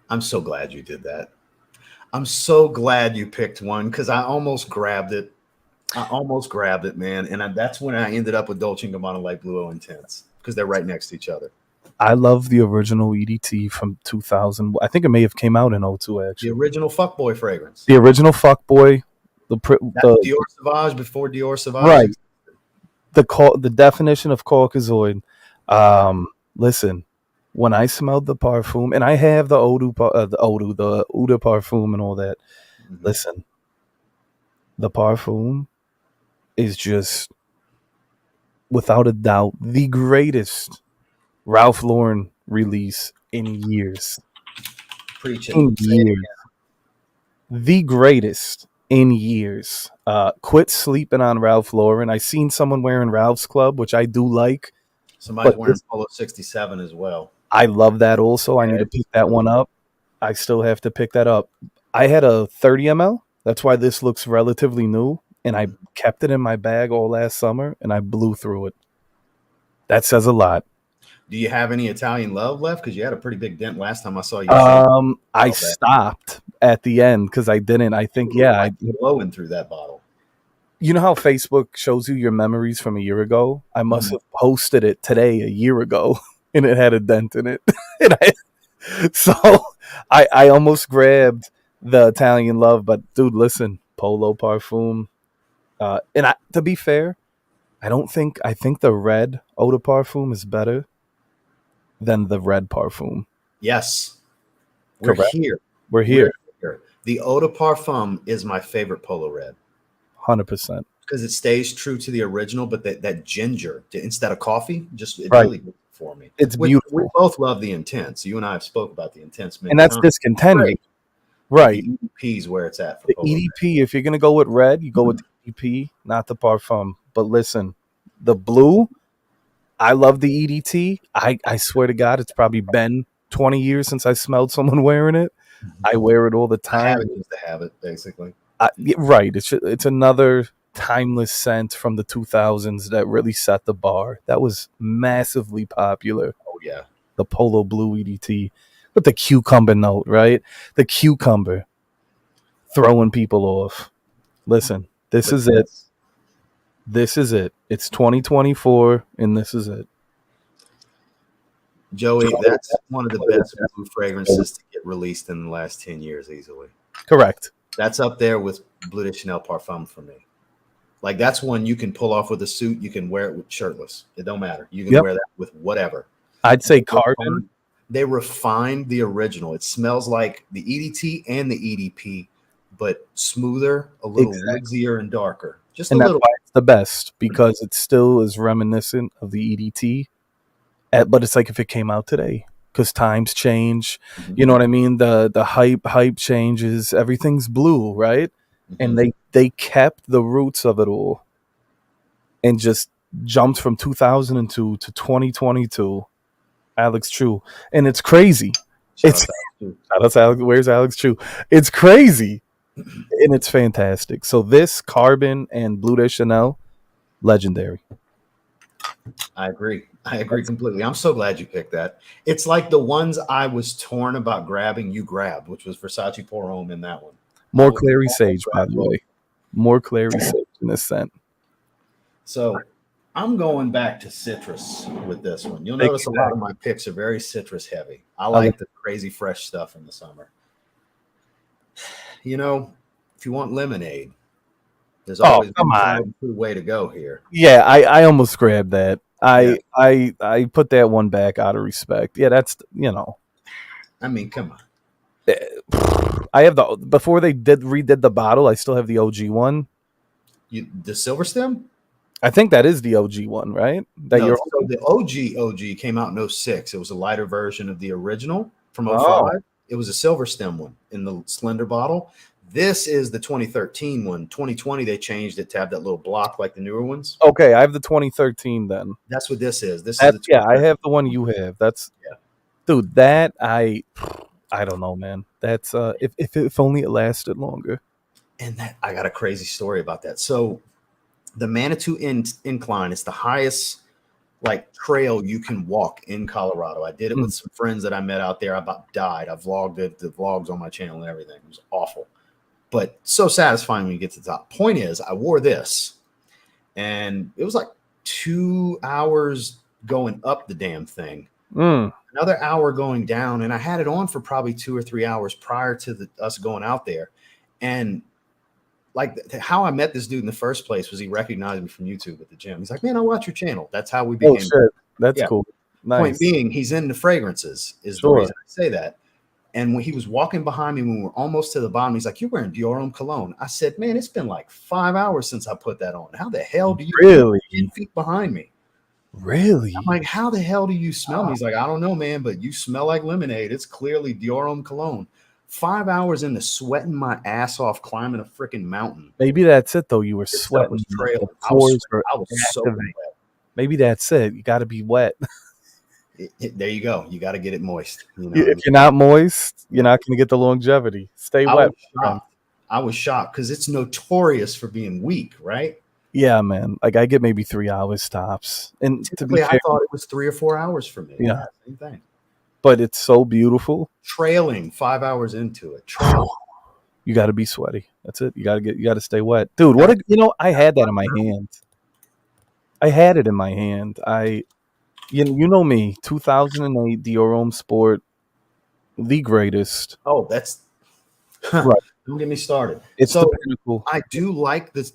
I'm so glad you did that. I'm so glad you picked one because I almost grabbed it. Man. And that's when I ended up with Dolce & Gabbana Light Blue O Intense because they're right next to each other. I love the original EDT from 2000. I think it may have came out in 02, actually. The original Fuckboy fragrance. The original Fuckboy. The Dior Sauvage before Dior Sauvage. Right. The definition of Caucasoid. Listen, when I smelled the parfum, and I have the the Oud parfum and all that. Listen, the parfum is just, without a doubt, the greatest Ralph Lauren release in years. Preaching. The greatest in years. Quit sleeping on Ralph Lauren. I seen someone wearing Ralph's Club, which I do like. Somebody's wearing Polo 67 as well. I love that also. I need to pick that one up. I still have to pick that up. I had a 30 ml. That's why this looks relatively new. And I kept it in my bag all last summer, and I blew through it. That says a lot. Do you have any Italian Love left? Because you had a pretty big dent last time I saw you. I stopped at the end because I didn't. I think, I blowing through that bottle. You know how Facebook shows you your memories from a year ago? I must have posted it today a year ago, and it had a dent in it. So I almost grabbed the Italian Love, but dude, listen, Polo parfum. And to be fair, I think the red eau de parfum is better than the red parfum. Yes. We're here. The eau de parfum is my favorite Polo red. 100%. Because it stays true to the original, but that ginger instead of coffee, really good for me. It's beautiful. We both love the Intense. You and I have spoke about the Intense. And that's discontinued. Right. The EDP is where it's at. For the Polo EDP, if you're going to go with red, you go with the EDP, not the parfum. But listen, the blue, I love the EDT. I swear to God, it's probably been 20 years since I smelled someone wearing it. I wear it all the time. I have it just to have it, basically. Right. It's another timeless scent from the 2000s that really set the bar. That was massively popular. Oh, yeah. The Polo Blue EDT with the cucumber note, right? The cucumber throwing people off. Listen, this is it. This is it. It's 2024, and this is it. Joey, that's one of the best blue fragrances to get released in the last 10 years easily. Correct. That's up there with Bleu de Chanel Parfum for me. Like, that's one you can pull off with a suit. You can wear it with shirtless. It don't matter. You can wear that with whatever. I'd say Carbon. They refined the original. It smells like the EDT and the EDP, but smoother, a little woodzier and darker. Just a little. That's why it's the best, because it still is reminiscent of the EDT. But it's like if it came out today, because times change. You know what I mean? The hype changes. Everything's blue, right? And they kept the roots of it all and just jumped from 2002 to 2022. Alex True. And it's crazy. Where's Alex True? It's crazy. And it's fantastic. So this Carbon and Bleu de Chanel, legendary. I agree completely. I'm so glad you picked that. It's like the ones I was torn about grabbing, you grabbed, which was Versace Pour Homme in that one. More clary sage, by the way. More clary sage in this scent. So I'm going back to citrus with this one. You'll Take notice me a back. lot of my picks are very citrus heavy. I I like the crazy fresh stuff in the summer. You know, if you want lemonade, there's oh, always come one on. tried and true way to go here. Yeah, I almost grabbed that. Yeah. I put that one back out of respect. Yeah, that's I mean, come on. I have the before they redid the bottle. I still have the OG one. The silver stem? I think that is the OG one, right? That No, you're. so the OG came out in '06. It was a lighter version of the original from Oh, '05. It was a silver stem one in the slender bottle. This is the 2013 one. 2020, they changed it to have that little block like the newer ones. okay. I have the 2013 then. That's what this is. This is That the yeah, I 2013. have the one you have. That's Yeah. dude. That I don't know, man. That's if only it lasted longer. And that I got a crazy story about that. So the Manitou Incline is the highest like trail you can walk in Colorado. I did it with some friends that I met out there. I about died. I vlogged it, the vlogs on my channel and everything. It was awful, but so satisfying when you get to the top. Point is, I wore this and it was like 2 hours going up the damn thing, Mm. another hour going down, and I had it on for probably 2 or 3 hours prior to us going out there. And like how I met this dude in the first place was he recognized me from YouTube at the gym. He's like, "Man, I watch your channel." That's how we Oh became. shit, that's Yeah. cool. Point Nice. being, he's into fragrances is the Sure. reason I say that. And when he was walking behind me when we were almost to the bottom, he's like, "You're wearing Dior cologne." I said, "Man, it's been like 5 hours since I put that on. How the hell do you Really, 10 feet behind me?" I'm really. like, "How the hell do you smell me?" He's like, "I don't know, man, but you smell like lemonade. It's clearly Dior cologne." 5 hours into sweating my ass off climbing a freaking mountain. Maybe that's it though. You were This stuff was sweating. trailing. The I was pores sweating. were I was soaking activated. wet. Maybe that's it. You got to be wet. There you go. You got to get it moist. You know what I If mean? you're not moist, you're Yeah. not going to get the longevity. Stay I wet, was my friend. shocked. I was shocked because it's notorious for being weak, right? Yeah, man. Like I get maybe 3 hours tops, and to be Typically, I fair, thought it was 3 or 4 hours for me. yeah. Yeah, same thing. But it's so beautiful. Trailing 5 hours into it. Trailing. You got to be sweaty. That's it. You got to stay wet, dude. I had that in my hand. I had it in my hand. You know me, 2008 Dior Homme Sport, the greatest. Oh, that's Right. don't get me started. It's the So pinnacle. I do like this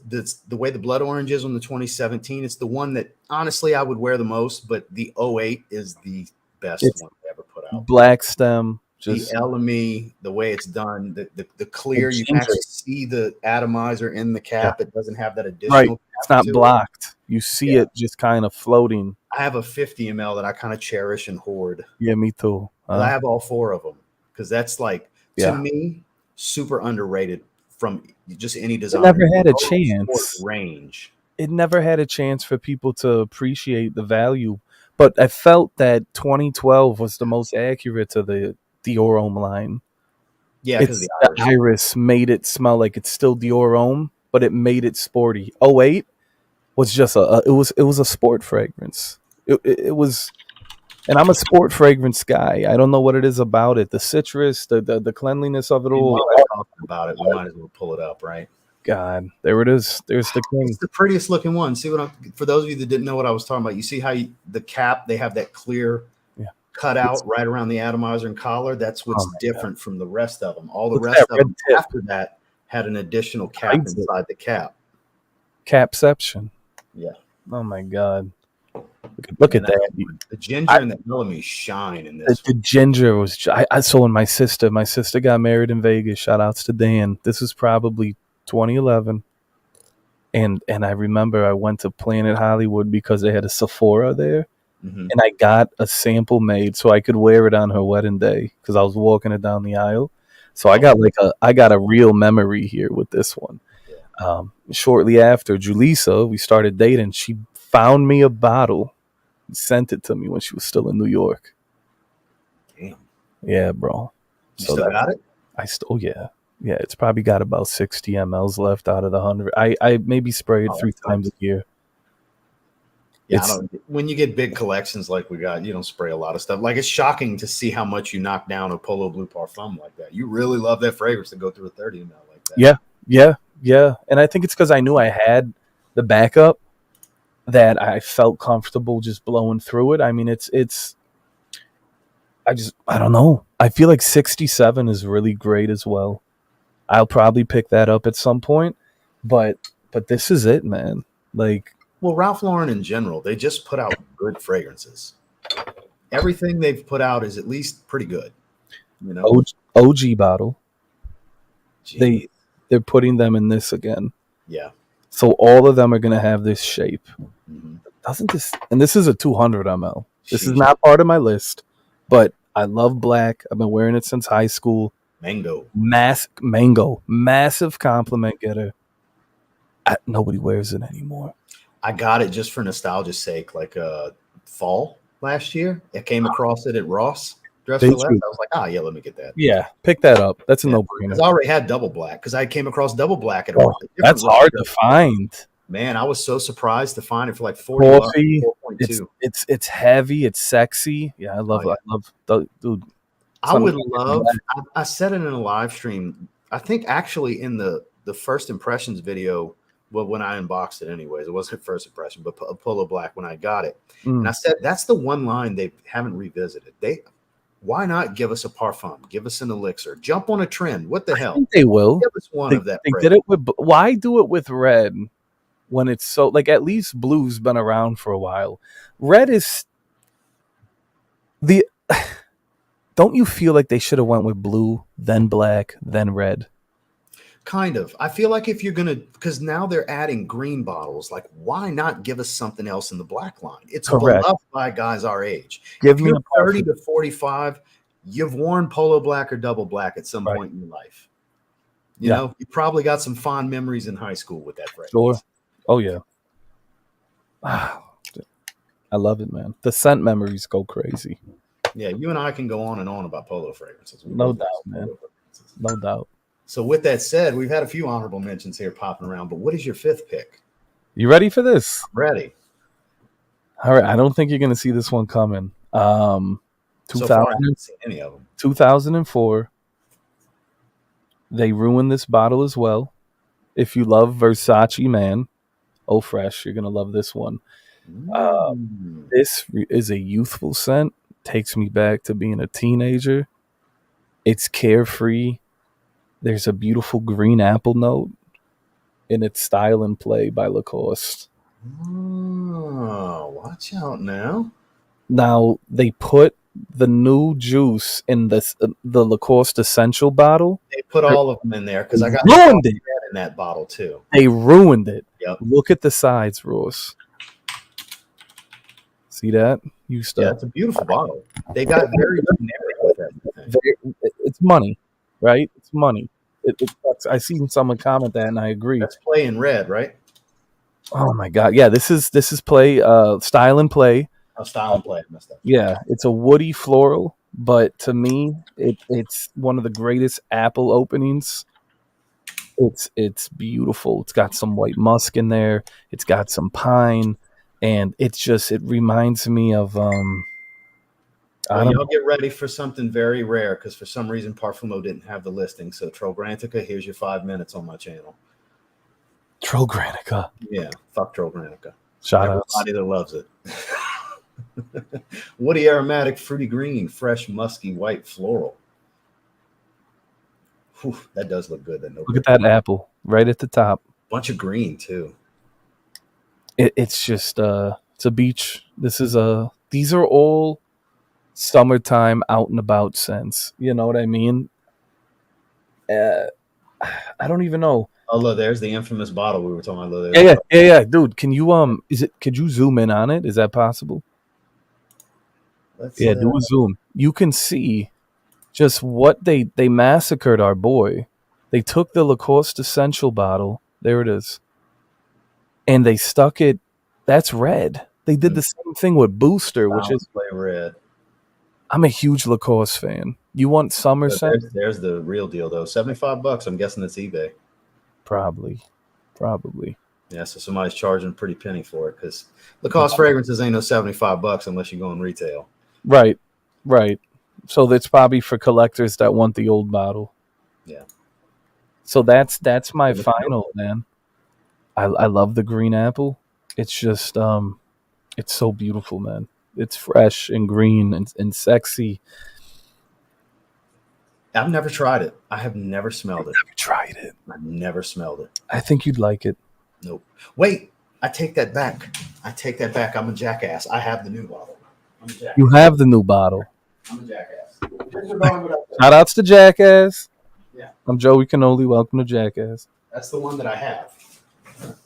the way the blood orange is on the 2017. It's the one that honestly I would wear the most, but the '08 is the best It's one they ever put out. black stem, The just LME, the way it's done, the the clear, you can ginger. actually see the atomizer in the Yeah, cap. It doesn't have that right. additional It's cap not to it. blocked. You see Yeah. it just kind of floating. I have a 50 ml that I kind of cherish and hoard. Yeah, me too. I have all four of them because that's like, to Yeah. me, super underrated from just any It designer. never had a Total sport chance. range. It never had a chance for people to appreciate the value. But I felt that 2012 was the most accurate to the Dior Homme line. Yeah, because It's the the Irish. iris made it smell like it's still Dior Homme, but it made it sporty. '08 was just it was a sport fragrance. It was, and I'm a sport fragrance guy. I don't know what it is about it. The citrus, the cleanliness of it And all. while we're talking about it, we might as well pull it up, right? God, there it is. There's the king. It's the prettiest looking one. See what I'm for those of you that didn't know what I was talking about. You see how the cap they have that clear Yeah. cutout right around the atomizer and collar. That's what's Oh my different from the rest of them. All the Look at rest that of red them tip. after that had an additional cap Hides it. inside the cap. Capception. Yeah. Oh my God. Look at And that. the ginger and the Bellamy shine in this. The ginger was. I saw when my sister got married in Vegas. Shout outs to Dan. This was probably 2011, and I remember I went to Planet Hollywood because they had a Sephora there, Mhm. and I got a sample made so I could wear it on her wedding day because I was walking it down the aisle. So I got a real memory here with this one. Shortly after Julissa, we started dating. She found me a bottle, sent it to me when she was still in New York. Damn. Yeah, bro. You So still got it? I still, yeah. It's probably got about 60 mLs left out of the 100. I maybe spray it Oh, 3 that's times nice. a year. Yeah, It's when you get big collections like we got, you don't spray a lot of stuff. Like it's shocking to see how much you knock down a Polo Blue Parfum like that. You really love that fragrance to go through a 30 ml like that. yeah. And I think it's because I knew I had the backup. that I felt comfortable just blowing through it. I mean, I don't know. I feel like 67 is really great as well. I'll probably pick that up at some point, but this is it, man. Like, Well, Ralph Lauren in general, they just put out good fragrances. Everything they've put out is at least pretty good. You know, OG bottle. Jeez. They're putting them in this again. Yeah. So all of them are going to have this shape. Mm-hmm. Doesn't this? And this is a 200 ml. This is Sheesh. not part of my list, but I love black. I've been wearing it since high school. Mango. Massive compliment getter. Nobody wears it anymore. I got it just for nostalgia's sake, like fall last year. I came across it at Ross. Dress for Less. I was like, yeah, let me get that. Yeah, pick that up. That's a no-brainer. Because I already had double black because I came across double black at that's hard to find. Man, I was so surprised to find it for like $40. It's heavy, it's sexy. Yeah, I love dude. I would love. I said it in a live stream. I think actually in the first impressions video. Well, when I unboxed it, anyways, it wasn't first impression, but Polo Black when I got it, and I said that's the one line they haven't revisited. Why not give us a parfum? Give us an elixir. Jump on a trend. What the hell? They will. Give us one of that. They did it with. Why do it with red when it's so like? At least blue's been around for a while. Red is the. Don't you feel like they should have went with blue, then black, then red? Kind of. I feel like if you're going to, because now they're adding green bottles, like why not give us something else in the black line? It's beloved by guys our age. If you're 30 to 45, you've worn Polo Black or double black at some point in your life. You know, you probably got some fond memories in high school with that fragrance. Sure. Oh, yeah. I love it, man. The scent memories go crazy. Yeah, you and I can go on and on about Polo fragrances. No doubt, man. No doubt. So with that said, we've had a few honorable mentions here popping around, but what is your fifth pick? You ready for this? I'm ready. All right. I don't think you're going to see this one coming. So far, I haven't seen any of them. 2004. They ruined this bottle as well. If you love Versace, man, oh fresh, you're going to love this one. This is a youthful scent. Takes me back to being a teenager. It's carefree. There's a beautiful green apple note in its Style and Play by Lacoste. Oh, watch out now. Now, they put the new juice in the Lacoste Essential bottle. They put all of them in there because I got ruined it in that bottle too. They ruined it. Yep. Look at the sides, Ross. See that? Yeah, it's a beautiful bottle. They got very generic with it. It's money, right? It's money. I seen someone comment that, and I agree. That's Play in red, right? Oh my god, yeah. This is Play, Style and Play. Oh, Style and Play, I messed up. Yeah, it's a woody floral, but to me, it's one of the greatest apple openings. It's beautiful. It's got some white musk in there. It's got some pine. And it reminds me of y'all get ready for something very rare because for some reason Parfumo didn't have the listing. So Trograntica, here's your 5 minutes on my channel. Trograntica. Yeah, fuck Trograntica. Shout out. Everybody that loves it. Woody aromatic, fruity green, fresh, musky, white, floral. Whew, that does look good. Look at that apple right at the top. Bunch of green too. It's just it's a beach. These are all summertime out and about scents. You know what I mean? I don't even know. Oh look, there's the infamous bottle we were talking about. Yeah, dude. Can you could you zoom in on it? Is that possible? Do a zoom. You can see just what they massacred our boy. They took the Lacoste Essential bottle. There it is. And they stuck it. That's red. They did the same thing with Booster, which is red. I'm a huge Lacoste fan. You want summer scent? There's the real deal though. $75. I'm guessing it's eBay. Probably. Yeah, so somebody's charging a pretty penny for it because Lacoste fragrances ain't no $75 unless you go in retail. Right. So that's probably for collectors that want the old bottle. Yeah. So that's my final, man. I love the green apple. It's just it's so beautiful, man. It's fresh and green and sexy. I've never tried it. I have never smelled it. Never tried it. I've never smelled it. I think you'd like it. Nope. Wait, I take that back. I take that back. I'm a jackass. I have the new bottle. I'm a jackass. You have the new bottle. I'm a jackass. Here's the bottle without that. Shout outs to Jackass. Yeah. I'm Joey Cannoli. Welcome to Jackass. That's the one that I have.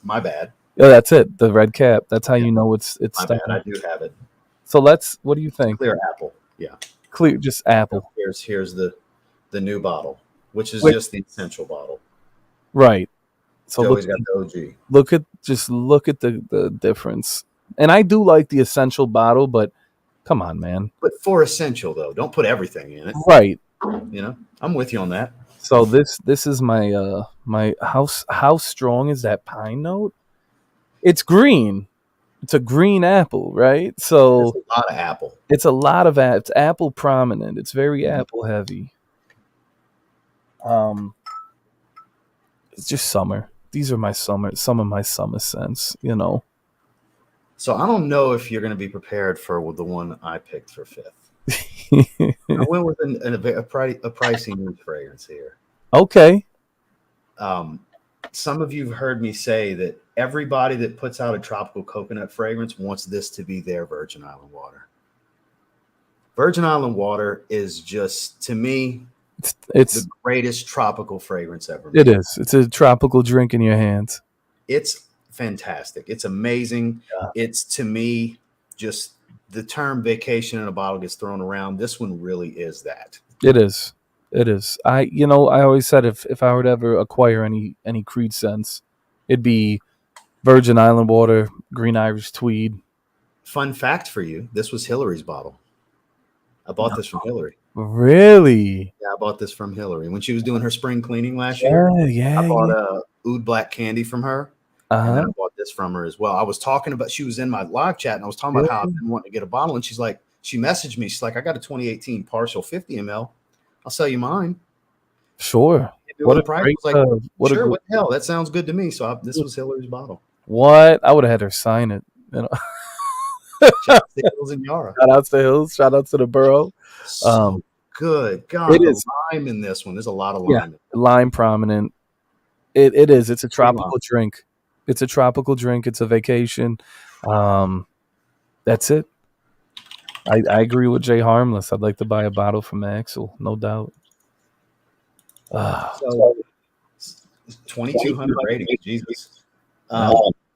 My bad. Yeah, that's it. The red cap. That's how you know it's My bad. I do have it. So let's. What do you think? Clear apple. Yeah. Clear, just apple. Here's the new bottle, which is just the essential bottle. Right. So Joey's got the OG. Look at the difference. And I do like the essential bottle, but come on, man. But for essential though, don't put everything in it. Right. You know, I'm with you on that. So this is my my how strong is that pine note? It's green. It's a green apple, right? So it's a lot of apple. It's a lot of it's apple prominent. It's very apple heavy. It's just summer. These are some of my summer scents, you know. So I don't know if you're going to be prepared for the one I picked for fifth. I went with a pricey new fragrance here. Okay. Some of you have heard me say that everybody that puts out a tropical coconut fragrance wants this to be their Virgin Island water. Virgin Island water is just, to me, it's the greatest tropical fragrance ever made. It is. It's a tropical drink in your hands. It's fantastic. It's amazing. Yeah. It's, to me, just the term vacation in a bottle gets thrown around. This one really is that. It is. It is. I always said if I were to ever acquire any Creed scents, it'd be Virgin Island water, Green Irish Tweed. Fun fact for you: this was Hillary's bottle. I bought this from Hillary. Really? Yeah, I bought this from Hillary when she was doing her spring cleaning last year. Yeah. I bought a Oud Black Candy from her. And then I bought this from her as well. I was talking about, she was in my live chat and I was talking about how I've been wanting to get a bottle. And she's like, she messaged me. She's like, I got a 2018 partial 50 ml. I'll sell you mine. Sure. What a price. I was like, sure, what the hell? That sounds good to me. So this was Hillary's bottle. What? I would have had her sign it. You know? Shout out to Hills and Yara. Shout out to Hills. Shout out to the borough. So good. God, it is lime in this one. There's a lot of lime. Yeah, lime prominent. It is. It's a tropical drink. It's a tropical drink. It's a vacation. That's it. I agree with Jay Harmless. I'd like to buy a bottle from Axel, no doubt. So 2,200 ratings. Jesus.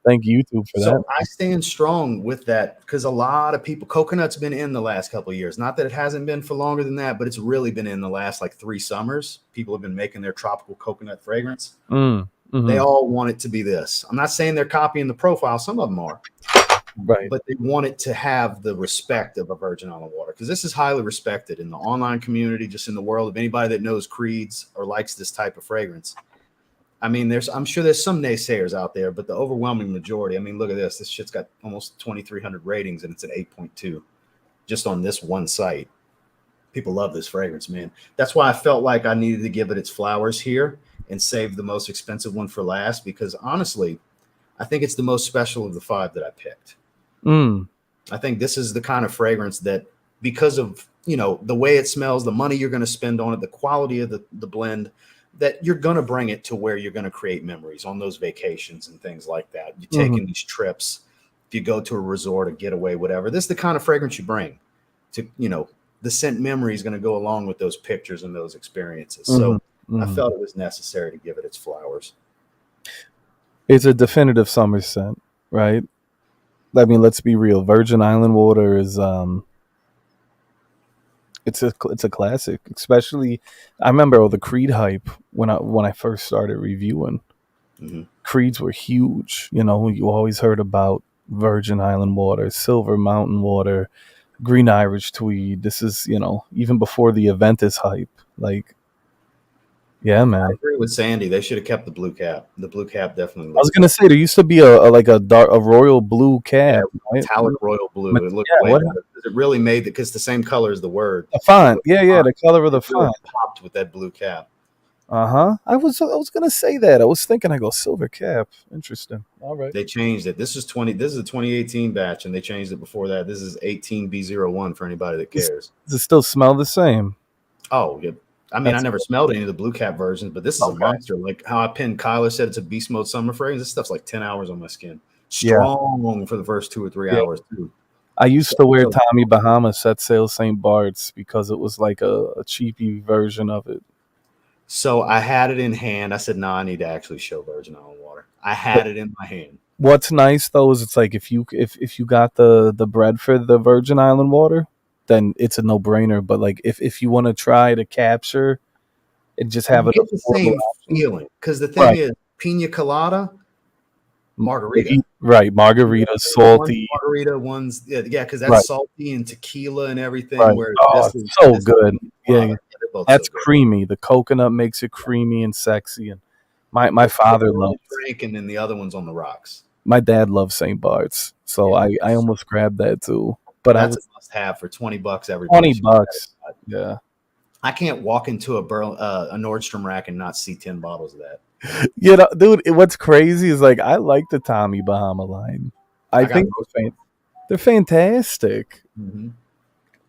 Thank YouTube for that. So I stand strong with that because a lot of people, coconut's been in the last couple of years. Not that it hasn't been for longer than that, but it's really been in the last like 3 summers. People have been making their tropical coconut fragrance. Mm-hmm. They all want it to be this. I'm not saying they're copying the profile. Some of them are. Right. But they want it to have the respect of a Virgin Island water because this is highly respected in the online community, just in the world of anybody that knows creeds or likes this type of fragrance. I mean, I'm sure there's some naysayers out there, but the overwhelming majority, I mean, look at this. This shit's got almost 2,300 ratings and it's at 8.2 just on this one site. People love this fragrance, man. That's why I felt like I needed to give it its flowers here and save the most expensive one for last, because honestly, I think it's the most special of the 5 that I picked. I think this is the kind of fragrance that, because of, you know, the way it smells, the money you're going to spend on it, the quality of the blend, that you're going to bring it to where you're going to create memories on those vacations and things like that. You're taking these trips. If you go to a resort, a getaway, whatever, this is the kind of fragrance you bring to, you know, the scent memory is going to go along with those pictures and those experiences. So I felt it was necessary to give it its flowers. It's a definitive summer scent, right? I mean, let's be real. Virgin Island water is it's a classic. Especially, I remember the Creed hype when I first started reviewing. Creeds were huge. You know, you always heard about Virgin Island water, Silver Mountain water, Green Irish Tweed. This is, you know, even before the Aventus hype. Like, yeah, man. I agree with Sandy. They should have kept the blue cap. The blue cap definitely. I was gonna say there used to be a royal blue cap, right? Metallic royal blue. It looked way better. It really made it because the same color as the word. The font, yeah, the color of the font popped with that blue cap. I was gonna say that. I was thinking. I go silver cap. Interesting. All right. They changed it. This is a 2018 batch, and they changed it before that. This is 18B01 for anybody that cares. Does it still smell the same? Oh, yeah. I mean, I never smelled any of the blue cap versions, but this is a monster. Like how I pinned Kyler said, it's a beast mode summer fragrance. This stuff's like 10 hours on my skin. Strong for the first 2 or 3 hours too. I used to wear Tommy Bahama set sail St. Bart's because it was like a cheapy version of it. So I had it in hand. I said, no, I need to actually show Virgin Island water. I had it in my hand. What's nice though is it's like if you got the bread for the Virgin Island water, then it's a no brainer. But like if you want to try to capture and just have it, get the same feeling because the thing is pina colada, margarita, right? Margarita, salty. Margarita ones, yeah, because that's salty and tequila and everything. Right. Where this is so good. Yeah, that's so creamy. The coconut makes it creamy and sexy. And my father loves drinking, and the other one's on the rocks. My dad loves St. Bart's, so I almost grabbed that too. But that's a must-have for $20 every. $20, yeah. I can't walk into a Nordstrom rack and not see 10 bottles of that. You know, dude, what's crazy is like I like the Tommy Bahama line. I think they're fantastic. Mm-hmm.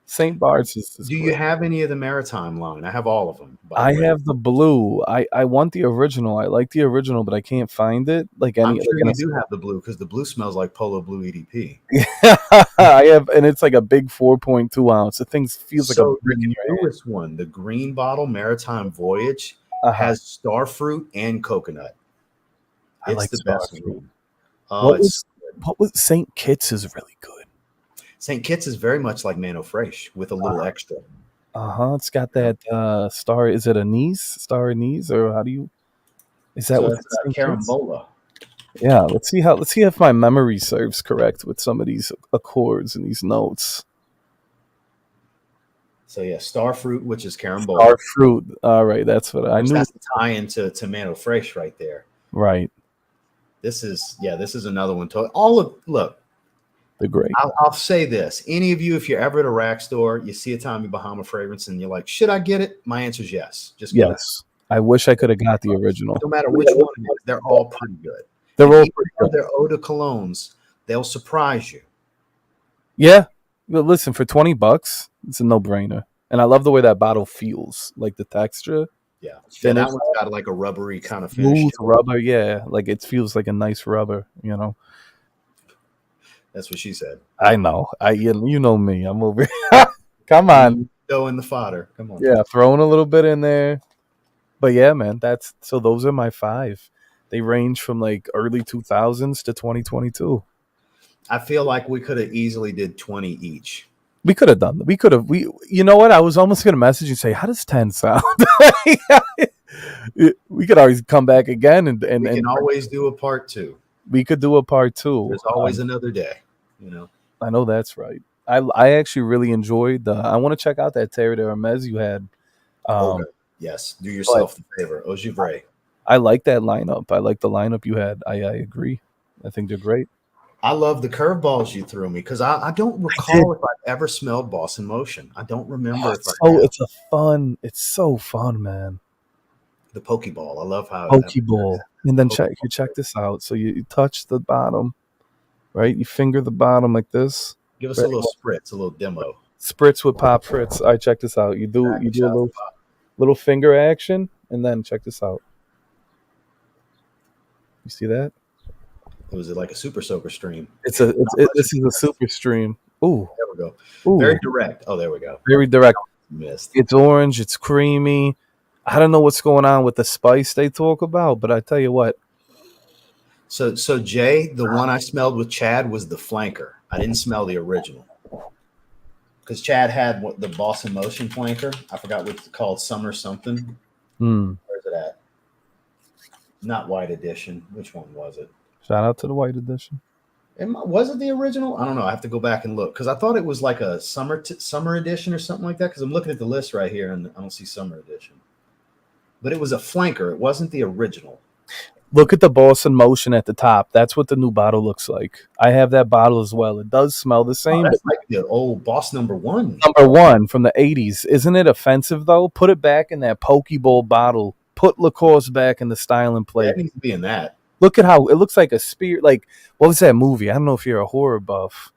St. Bart's is Do you have any of the Maritime line? I have all of them. I have the blue. I want the original. I like the original, but I can't find it. Like I'm sure you do have the blue because the blue smells like Polo Blue EDP. I have, and it's like a big 4.2 ounce. The thing feels like a brick in your hand. The newest one, the green bottle Maritime Voyage, has starfruit and coconut. It's like the best one. What was St. Kitts is really good. St. Kitts is very much like Mano Fresh with a little extra. It's got that star. Is it star anise, or how do you? Is that what it's carambola? Yeah, let's see if my memory serves correct with some of these accords and these notes. So yeah, starfruit, which is carambola. Starfruit. All right, that's what I knew. That's the tie into Mano Fresh right there. Right. This is another one. Look. They're great. I'll say this. Any of you, if you're ever at a rack store, you see a Tommy Bahama fragrance and you're like, should I get it? My answer is yes. Just yes. I wish I could have got the original. No matter which one it is, they're all pretty good. They're all pretty good. They're eau de colognes. They'll surprise you. Yeah. But listen, for $20, it's a no-brainer. And I love the way that bottle feels, like the texture. Yeah. That one's got like a rubbery kind of finish. Smooth rubber, yeah. Like it feels like a nice rubber, you know. That's what she said. I know. You know me. I'm over here. Come on. Go in the fodder. Come on. Yeah, throwing a little bit in there. But yeah, man, those are my 5. They range from like early 2000s to 2022. I feel like we could have easily did 20 each. We could have done that. You know what? I was almost going to message you and say, how does 10 sound? We could always come back again and we can always do a part 2. We could do a part 2. There's always another day, you know. I know that's right. I actually really enjoyed I want to check out that Terre de Hermes you had. Okay. Yes, do yourself the favor. Eau Givray. I like that lineup. I like the lineup you had. I agree. I think they're great. I love the curveballs you threw me because I don't recall if I've ever smelled Boss in Motion. I don't remember. It's so fun, man. The Pokeball. I love how Pokeball. And then check this out. So you touch the bottom, right? You finger the bottom like this. Give us a little spritz, a little demo. Spritz with Pop Fritz. All right, check this out. You do a little finger action, and then check this out. You see that? Was it like a super soaker stream? This is a super stream. Ooh. There we go. Ooh. Very direct. Oh, there we go. Very direct. Missed. It's orange. It's creamy. I don't know what's going on with the spice they talk about, but I tell you what. So Jay, the one I smelled with Chad was the flanker. I didn't smell the original. Because Chad had the Boss in Motion flanker. I forgot what it's called, Summer something. Where's it at? Not White Edition. Which one was it? Shout out to the White Edition. Was it the original? I don't know. I have to go back and look because I thought it was like a summer edition or something like that. Because I'm looking at the list right here and I don't see summer edition. But it was a flanker. It wasn't the original. Look at the Boss in Motion at the top. That's what the new bottle looks like. I have that bottle as well. It does smell the same. That's like the old Boss number 1. Number 1 from the 80s. Isn't it offensive, though? Put it back in that Pokeball bottle. put Lacoste back in the style and play. That needs to be in that. Look at how it looks like a spear. Like, what was that movie? I don't know if you're a horror buff.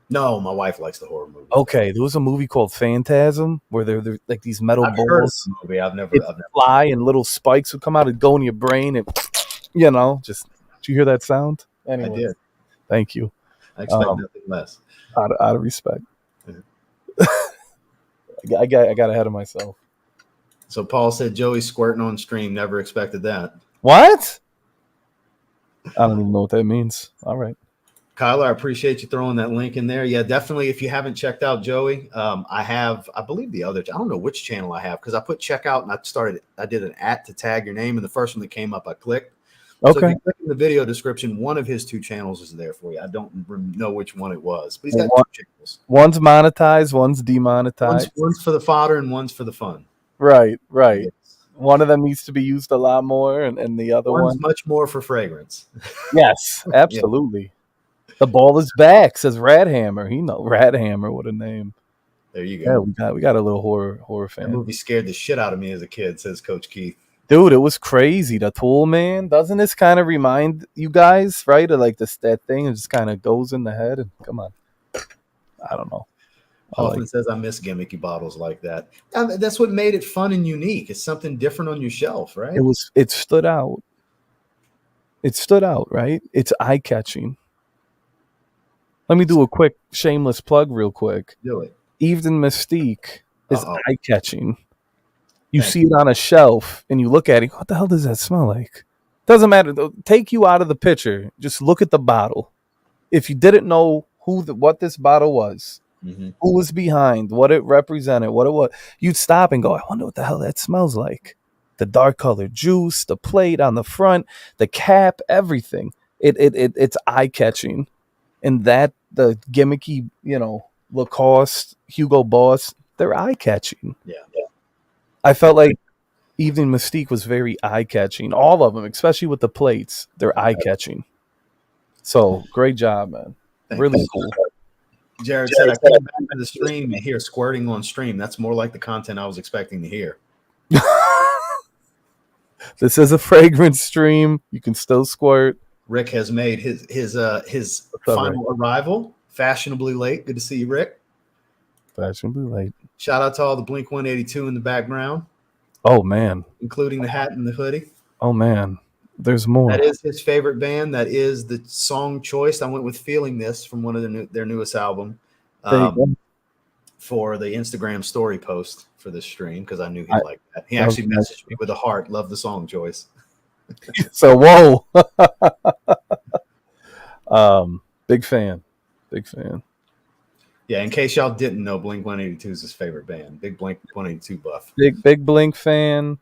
No, my wife likes the horror movies. Okay, there was a movie called Phantasm where they're like these metal I've heard of balls. the movie. I've never fly and little spikes would come out and go in your brain and just. Did you hear that sound? Anyway, I did. Thank you. I expect nothing less. Out of respect. I got ahead of myself. So Paul said Joey squirting on stream. Never expected that. What? I don't even know what that means. All right. Kyler, I appreciate you throwing that link in there. Yeah, definitely. If you haven't checked out Joey, I believe the other, I don't know which channel I have because I put checkout and I did an @ to tag your name, and the first one that came up, I clicked. Okay. So if you click in the video description, one of his 2 channels is there for you. I don't know which one it was, but he's got 2 channels. One's monetized, one's demonetized. One's for the fodder and one's for the fun. Right. Yes. One of them needs to be used a lot more, and the other one's one much more for fragrance. Yes, absolutely. Yeah. The ball is back, says Radhammer. Radhammer, what a name. There you go. Yeah, we got a little horror fan. That movie scared the shit out of me as a kid, says Coach Keith. Dude, it was crazy. The Tool Man. Doesn't this kind of remind you guys, right? Of like that thing and just kind of goes in the head. And come on. I don't know. Hoffman says, I miss gimmicky bottles like that. That's what made it fun and unique. It's something different on your shelf, right? It stood out. It stood out, right? It's eye-catching. Let me do a quick shameless plug real quick. Do it. Evening Mystique is eye-catching. You see it on a shelf and you look at it. What the hell does that smell like? Doesn't matter. Take you out of the picture. Just look at the bottle. If you didn't know what this bottle was, who was behind, what it represented, what it was, you'd stop and go, I wonder what the hell that smells like. The dark colored juice, the plate on the front, the cap, everything. It's eye-catching. And that, the gimmicky, Lacoste, Hugo Boss, they're eye-catching. Yeah. I felt like Evening Mystique was very eye-catching. All of them, especially with the plates, they're eye-catching. So, great job, man. Really cool. Jared said, I came back to the stream and hear squirting on stream. That's more like the content I was expecting to hear. This is a fragrance stream. You can still squirt. Rick has made his final arrival fashionably late. Good to see you, Rick. Fashionably late. Shout out to all the Blink 182 in the background. Oh, man. Including the hat and the hoodie. Oh, man. There's more. That is his favorite band. That is the song choice. I went with Feeling This from one of their newest album for the Instagram story post for this stream because I knew he'd like that. He actually messaged me with a heart. Love the song choice. So, whoa. Big fan. Yeah, in case y'all didn't know, Blink 182 is his favorite band. Big Blink 182 buff. Big Blink fan.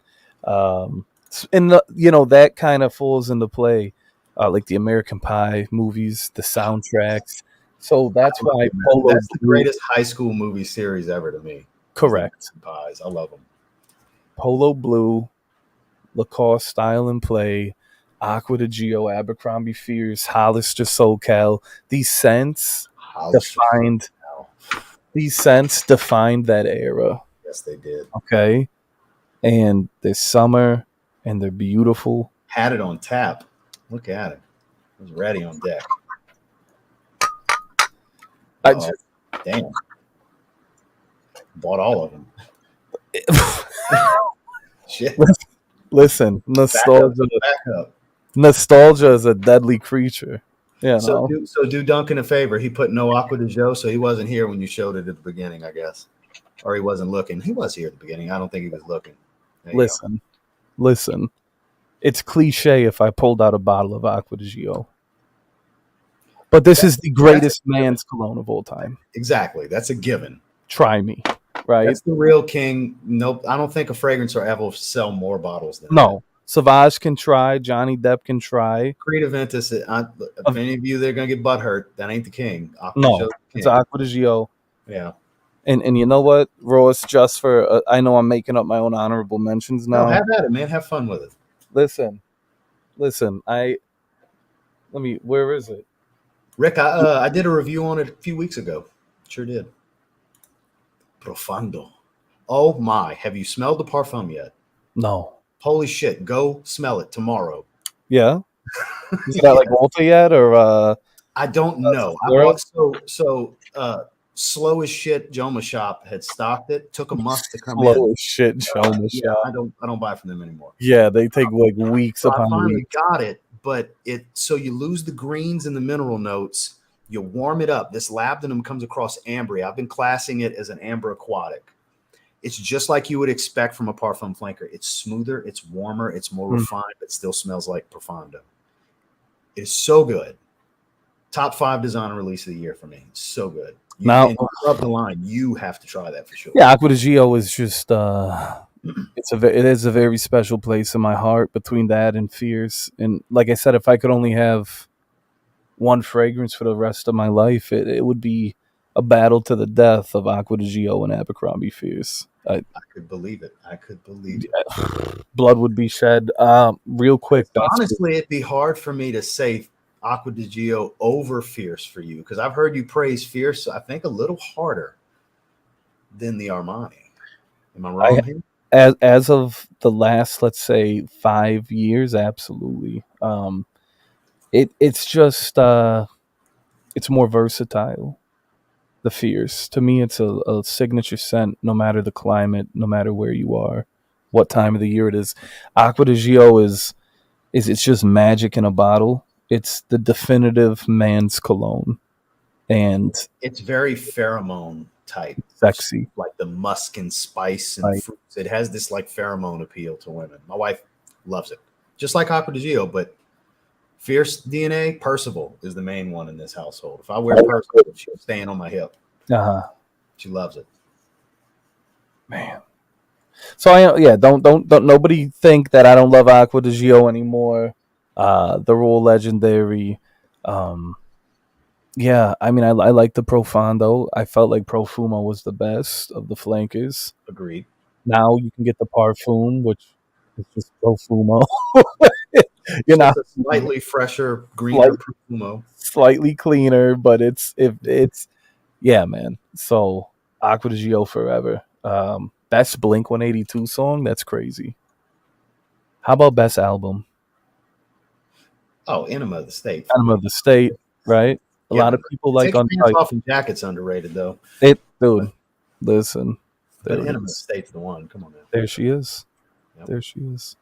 And that kind of falls into play, like the American Pie movies, the soundtracks. So that's why Polo. That's the greatest high school movie series ever to me. Correct. Pies, I love them. Polo Blue, Lacoste Style and Play, Aqua de Gio, Abercrombie Fierce, Hollister SoCal. These scents defined that era. Yes, they did. Okay, and this summer. And they're beautiful. Had it on tap. Look at it. It was ready on deck. Damn. Bought all of them. Shit. Listen, nostalgia. Back up. Nostalgia is a deadly creature. Yeah. So do Duncan a favor. He put no Aqua de Joe, so he wasn't here when you showed it at the beginning, I guess. Or he wasn't looking. He was here at the beginning. I don't think he was looking. Listen, it's cliche if I pulled out a bottle of Aqua de Gio. But this is the greatest man's cologne of all time. Exactly. That's a given. Try me, right? That's the real king. Nope. I don't think a fragrance will ever sell more bottles than that. Savage can try. Johnny Depp can try. Creed Aventus, if any of you they're going to get butthurt, that ain't the king. It's Aqua de Gio. Yeah. And you know what, Ross, just for, I know I'm making up my own honorable mentions now. No, have at it, man. Have fun with it. Listen, where is it? Rick, I did a review on it a few weeks ago. Sure did. Profondo. Oh my, have you smelled the parfum yet? No. Holy shit! Go smell it tomorrow. Yeah. Is it at like Ulta yet or I don't know. I Sephora? bought slow as shit. Joma Shop had stocked it. Took a month to come in. Slow as shit, Joma Yeah, Shop. I don't buy from them anymore. Yeah, they take like weeks So I upon finally weeks. got it, but so you lose the greens and the mineral notes. You warm it up. This labdanum comes across ambery. I've been classing it as an amber aquatic. It's just like you would expect from a parfum flanker. It's smoother, it's warmer, it's more refined, but still smells like Profondo. It is so good. Top 5 designer release of the year for me. It's so good. Now, You love the line. You have to try that for sure. yeah, Aqua di Gio is just it is a very special place in my heart between that and Fierce. And like I said, if I could only have one fragrance for the rest of my life, it would be a battle to the death of Aqua di Gio and Abercrombie Fierce. I could believe it. I could believe it. Blood would be shed. Real quick, Honestly, it'd be hard for me to say Aqua di Gio over Fierce for you because I've heard you praise Fierce, I think, a little harder than the Armani. Am I wrong here? As of the last, let's say, 5 years, absolutely. It's just it's more versatile. The Fierce, to me, it's a signature scent. No matter the climate, no matter where you are, what time of the year it is. Aqua di Gio is it's just magic in a bottle. It's the definitive man's cologne, and it's very pheromone type, sexy, like the musk and spice and right. fruits. It has this like pheromone appeal to women. My wife loves it, just like Aqua di Gio, but Fierce DNA. Percival is the main one in this household. If I wear Percival, she's staying on my hip. She loves it, man. So don't nobody think that I don't love Aqua di Gio anymore. They're all legendary. Yeah, I mean, I like the Profondo. I felt like Profumo was the best of the flankers. Agreed. Now you can get the Parfum, which is just Profumo. Just a slightly fresher, greener Profumo. Slightly cleaner, but it's yeah, man. So Aqua di Gio forever. Best Blink 182 song. That's crazy. How about best album? Oh, Enema of the State. Enema of the State, right? A lot of people like Take Pants Off and Jacket's underrated though. Dude, listen. But Enema of the State's the one. Come on, man. There she is. Yep. There she is.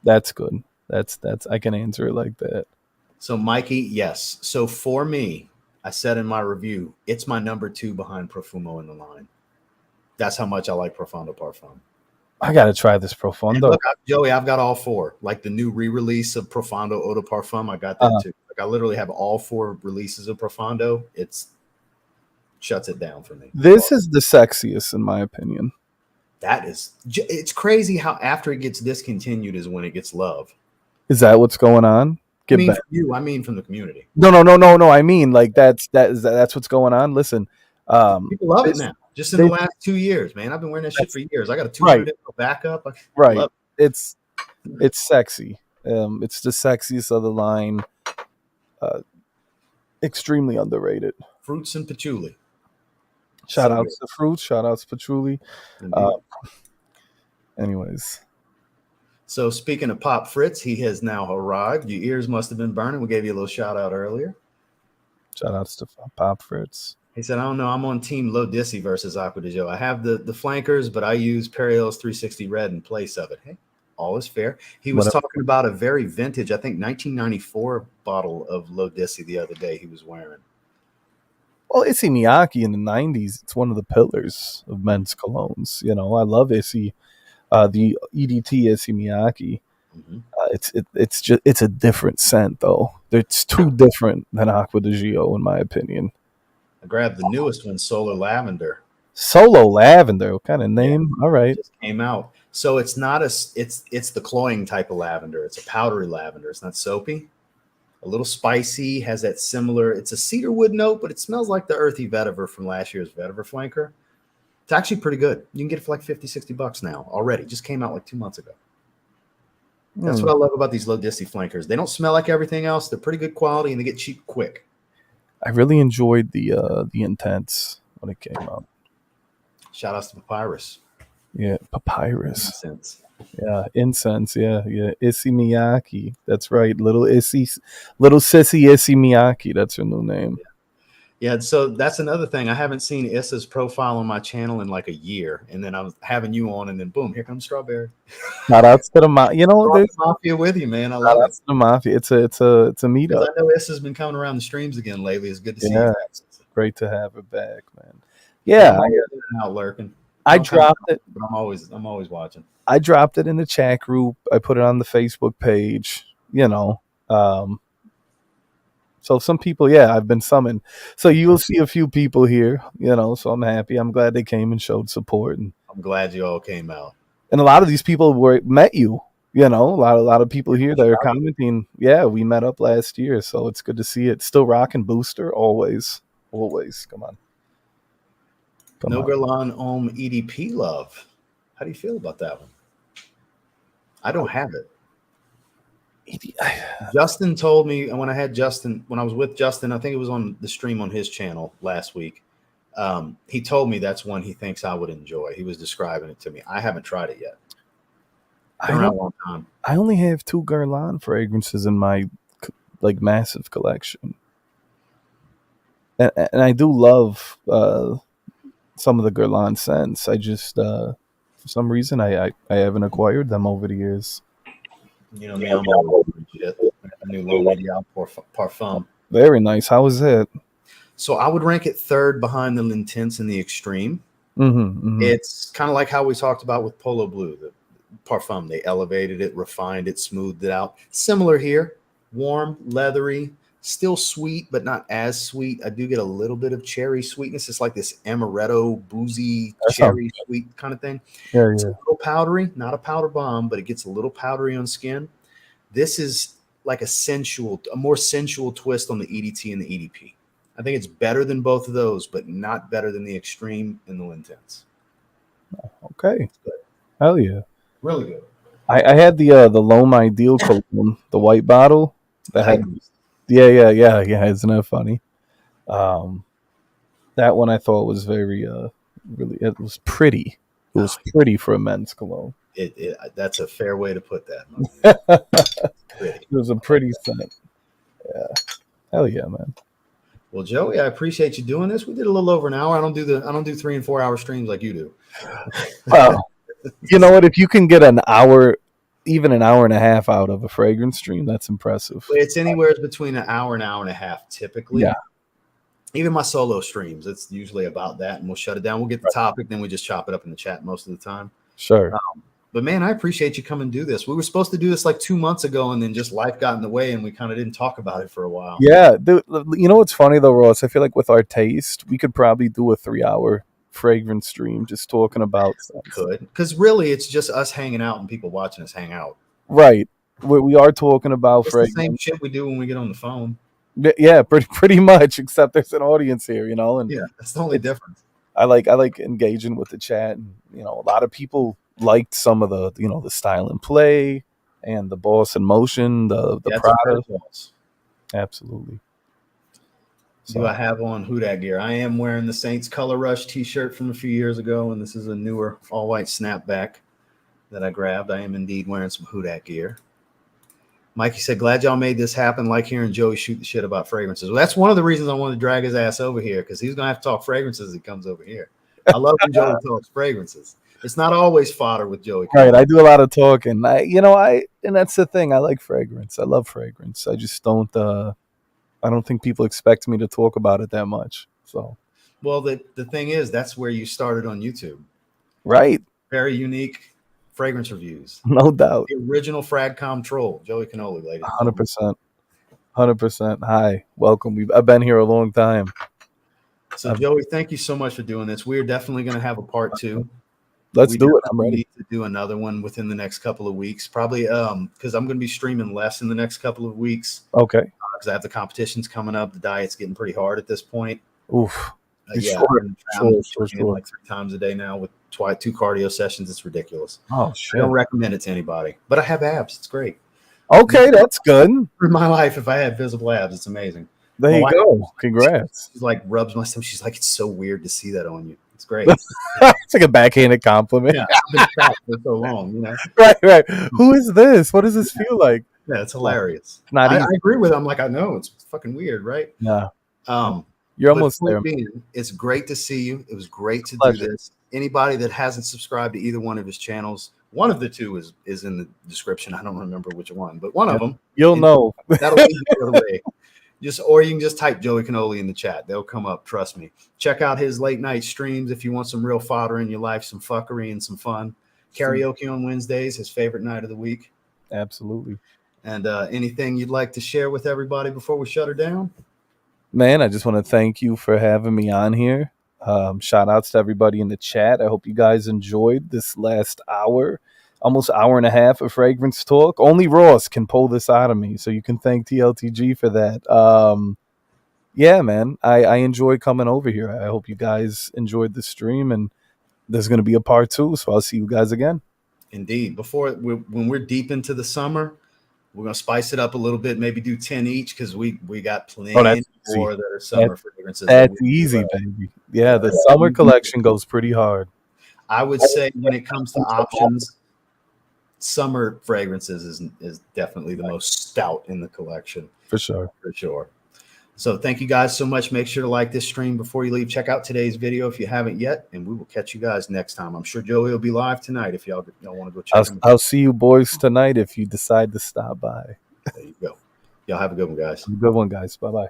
That's good. That's I can answer it like that. So Mikey, yes. So for me, I said in my review, it's my number 2 behind Profumo in the line. That's how much I like Profondo Parfum. I gotta try this Profondo. Look, Joey, I've got all 4. Like the new re-release of Profondo Eau de Parfum, I got that too. Like I literally have all 4 releases of Profondo. It's shuts it down for me. This is the sexiest, in my opinion. It's crazy how after it gets discontinued is when it gets love. Is that what's going on? I mean, from you. I mean, from the community. No. I mean, like that's what's going on. Listen, people love it now. Just in the last 2 years, man. I've been wearing that shit for years. I got a 200 backup. Right. It's sexy. It's the sexiest of the line. Extremely underrated. Fruits and patchouli. Shout outs to Fruits. Shout outs to patchouli. Anyways. So speaking of Pop Fritz, he has now arrived. Your ears must have been burning. We gave you a little shout out earlier. Shout outs to Pop Fritz. He said, I don't know. I'm on team Low Dissy versus Aqua di Gio. I have the flankers, but I use Periel's 360 Red in place of it. Hey, all is fair. He was talking about a very vintage, I think 1994 bottle of Low Dissy the other day he was wearing. Well, Issey Miyake in the 90s, it's one of the pillars of men's colognes. You know, I love Issey. The EDT Issey Miyake. Mm-hmm. It's a different scent, though. It's too different than Aqua di Gio, in my opinion. I grabbed the newest one, Solar Lavender. Solo Lavender, what kind of name? Yeah, all right, it just came out. So it's not it's the cloying type of lavender. It's a powdery lavender. It's not soapy. A little spicy. Has that similar. It's a cedarwood note, but it smells like the earthy vetiver from last year's vetiver flanker. It's actually pretty good. You can get it for like $50-$60 now already. Just came out like 2 months ago. That's what I love about these Low Dissy flankers. They don't smell like everything else. They're pretty good quality and they get cheap quick. I really enjoyed the Intense when it came out. Shout outs to Papyrus. Yeah, Papyrus. Yeah, incense. Yeah, yeah. Issey Miyake. That's right. Little sissy Issey Miyake. That's her new name. Yeah, so that's another thing. I haven't seen Issa's profile on my channel in like a year, and then I was having you on, and then boom, here comes Strawberry. Shout outs to the you know, Brought the there's mafia with you, man. I shout love it outs to the mafia. It's a because meetup. I know Issa's been coming around the streams again lately. It's good to see you Yeah, back. great to have her back, man. Yeah, Yeah, I'm always in and out lurking. I I don't come dropped out, it. but I'm always watching. I dropped it in the chat group. I put it on the Facebook page. Um, so some people, yeah, I've been summoned. So you will see a few people here. So I'm happy. I'm glad they came and showed support, I'm glad you all came out. and a lot of these people met you. A lot of people here that are commenting. Yeah, we met up last year, so it's good to see it. Still rocking Booster, always, always. Come on. No Guerlain Om EDP love. How do you feel about that one? I don't have it. Justin told me when I was with Justin, I think it was on the stream on his channel last week. He told me that's one he thinks I would enjoy. He was describing it to me. I haven't tried it yet. Been around a long time. I only have 2 Guerlain fragrances in my massive collection, and I do love some of the Guerlain scents. I just for some reason I haven't acquired them over the years. You know me, I'm always shit. A new L'Homme Ideal Parfum. Very nice. How is it? So I would rank it third behind the L'Intense and the Extreme. It's kind of like how we talked about with Polo Blue, the Parfum. They elevated it, refined it, smoothed it out. Similar here. Warm, leathery, still sweet, but not as sweet. I do get a little bit of cherry sweetness. It's like this amaretto, boozy, cherry sweet kind of thing. Yeah, it's a little powdery, not a powder bomb, but it gets a little powdery on skin. This is like a more sensual twist on the EDT and the EDP. I think it's better than both of those, but not better than the Extreme and the L'Intense. Okay. Hell yeah. Really good. I had the L'Homme Ideal cologne, the white bottle. Yeah. Isn't that funny? That one I thought was very really. It was pretty. It was pretty for a men's cologne. That's a fair way to put that. It was a pretty scent. Yeah. Hell yeah, man. Well, Joey, I appreciate you doing this. We did a little over an hour. I don't do 3 and 4 hour streams like you do. Well, you know what? If you can get an hour, even an hour and a half out of a fragrance stream, that's impressive. It's anywhere between an hour and hour and a half, typically. Yeah. Even my solo streams, it's usually about that, and we'll shut it down. We'll get the topic, then we just chop it up in the chat most of the time. Sure. But man, I appreciate you coming and do this. We were supposed to do this like 2 months ago, and then just life got in the way, and we kind of didn't talk about it for a while. Yeah. You know what's funny though, Ross? I feel like with our taste, we could probably do a 3-hour fragrance stream just talking about could, because really it's just us hanging out and people watching us hang out. Right. We are talking about fragrance. The same shit we do when we get on the phone. Yeah, pretty much, except there's an audience here, and yeah, that's the only difference. I like engaging with the chat, and a lot of people liked some of the the style and play and the boss in motion, the product. Absolutely. So I have on Who Dat gear. I am wearing the Saints Color Rush t-shirt from a few years ago, and this is a newer all-white snapback that I grabbed. I am indeed wearing some Who Dat gear. Mikey said, glad y'all made this happen. Like hearing Joey shoot the shit about fragrances. Well, that's one of the reasons I wanted to drag his ass over here, because he's going to have to talk fragrances as he comes over here. I love when Joey talks fragrances. It's not always fodder with Joey. Right, I do a lot of talking. And that's the thing. I like fragrance. I love fragrance. I just don't. I don't think people expect me to talk about it that much. So, well, the thing is, that's where you started on YouTube, right? Very unique fragrance reviews, no doubt. The original Fragcom troll, Joey Cannoli, ladies. 100%. Hi, welcome. I've been here a long time. So, Joey, thank you so much for doing this. We're definitely going to have a part 2. Let's do it. I'm ready. Need to do another one within the next couple of weeks, probably because I'm going to be streaming less in the next couple of weeks. Okay. Because I have the competitions coming up. The diet's getting pretty hard at this point. Oof. Yeah, I'm sure. Like 3 times a day now with 2 cardio sessions. It's ridiculous. Oh shit! I don't recommend it to anybody, but I have abs. It's great. Okay, that's good. For my life, if I had visible abs, it's amazing. There you go. Congrats. She's like rubs my stomach. She's like, it's so weird to see that on you. It's great. It's like a backhanded compliment. Yeah, I've been fat for so long, you know. Right. Who is this? What does this feel like? Yeah, it's hilarious. Not I easy. agree with him. Like, I know it's fucking weird, right? No, Um, you're but almost point there. being, it's great to see you. It was great to Pleasure. do this. Anybody that hasn't subscribed to either one of his channels, one of the two is in the description. I don't remember which one, but one of them. You'll know. That'll lead you the other way. Or you can just type Joey Cannoli in the chat. They'll come up. Trust me. Check out his late night streams if you want some real fodder in your life, some fuckery and some fun. Karaoke on Wednesdays, his favorite night of the week. Absolutely. And anything you'd like to share with everybody before we shut her down? Man, I just want to thank you for having me on here. Shout outs to everybody in the chat. I hope you guys enjoyed this last hour, almost hour and a half of fragrance talk. Only Ross can pull this out of me, so you can thank TLTG for that. Yeah, man, I enjoy coming over here. I hope you guys enjoyed the stream, and there's going to be a part 2, so I'll see you guys again. Indeed. When we're deep into the summer, we're gonna spice it up a little bit. Maybe do 10 each because we got plenty more that are summer fragrances. That's easy, baby. Yeah, the summer collection goes pretty hard. I would say when it comes to options, summer fragrances is definitely the most stout in the collection. For sure. For sure. So thank you guys so much. Make sure to like this stream before you leave. Check out today's video if you haven't yet, and we will catch you guys next time. I'm sure Joey will be live tonight if y'all want to go check him out. I'll see you boys tonight if you decide to stop by. There you go. Y'all have a good one, guys. Have a good one, guys. Bye-bye.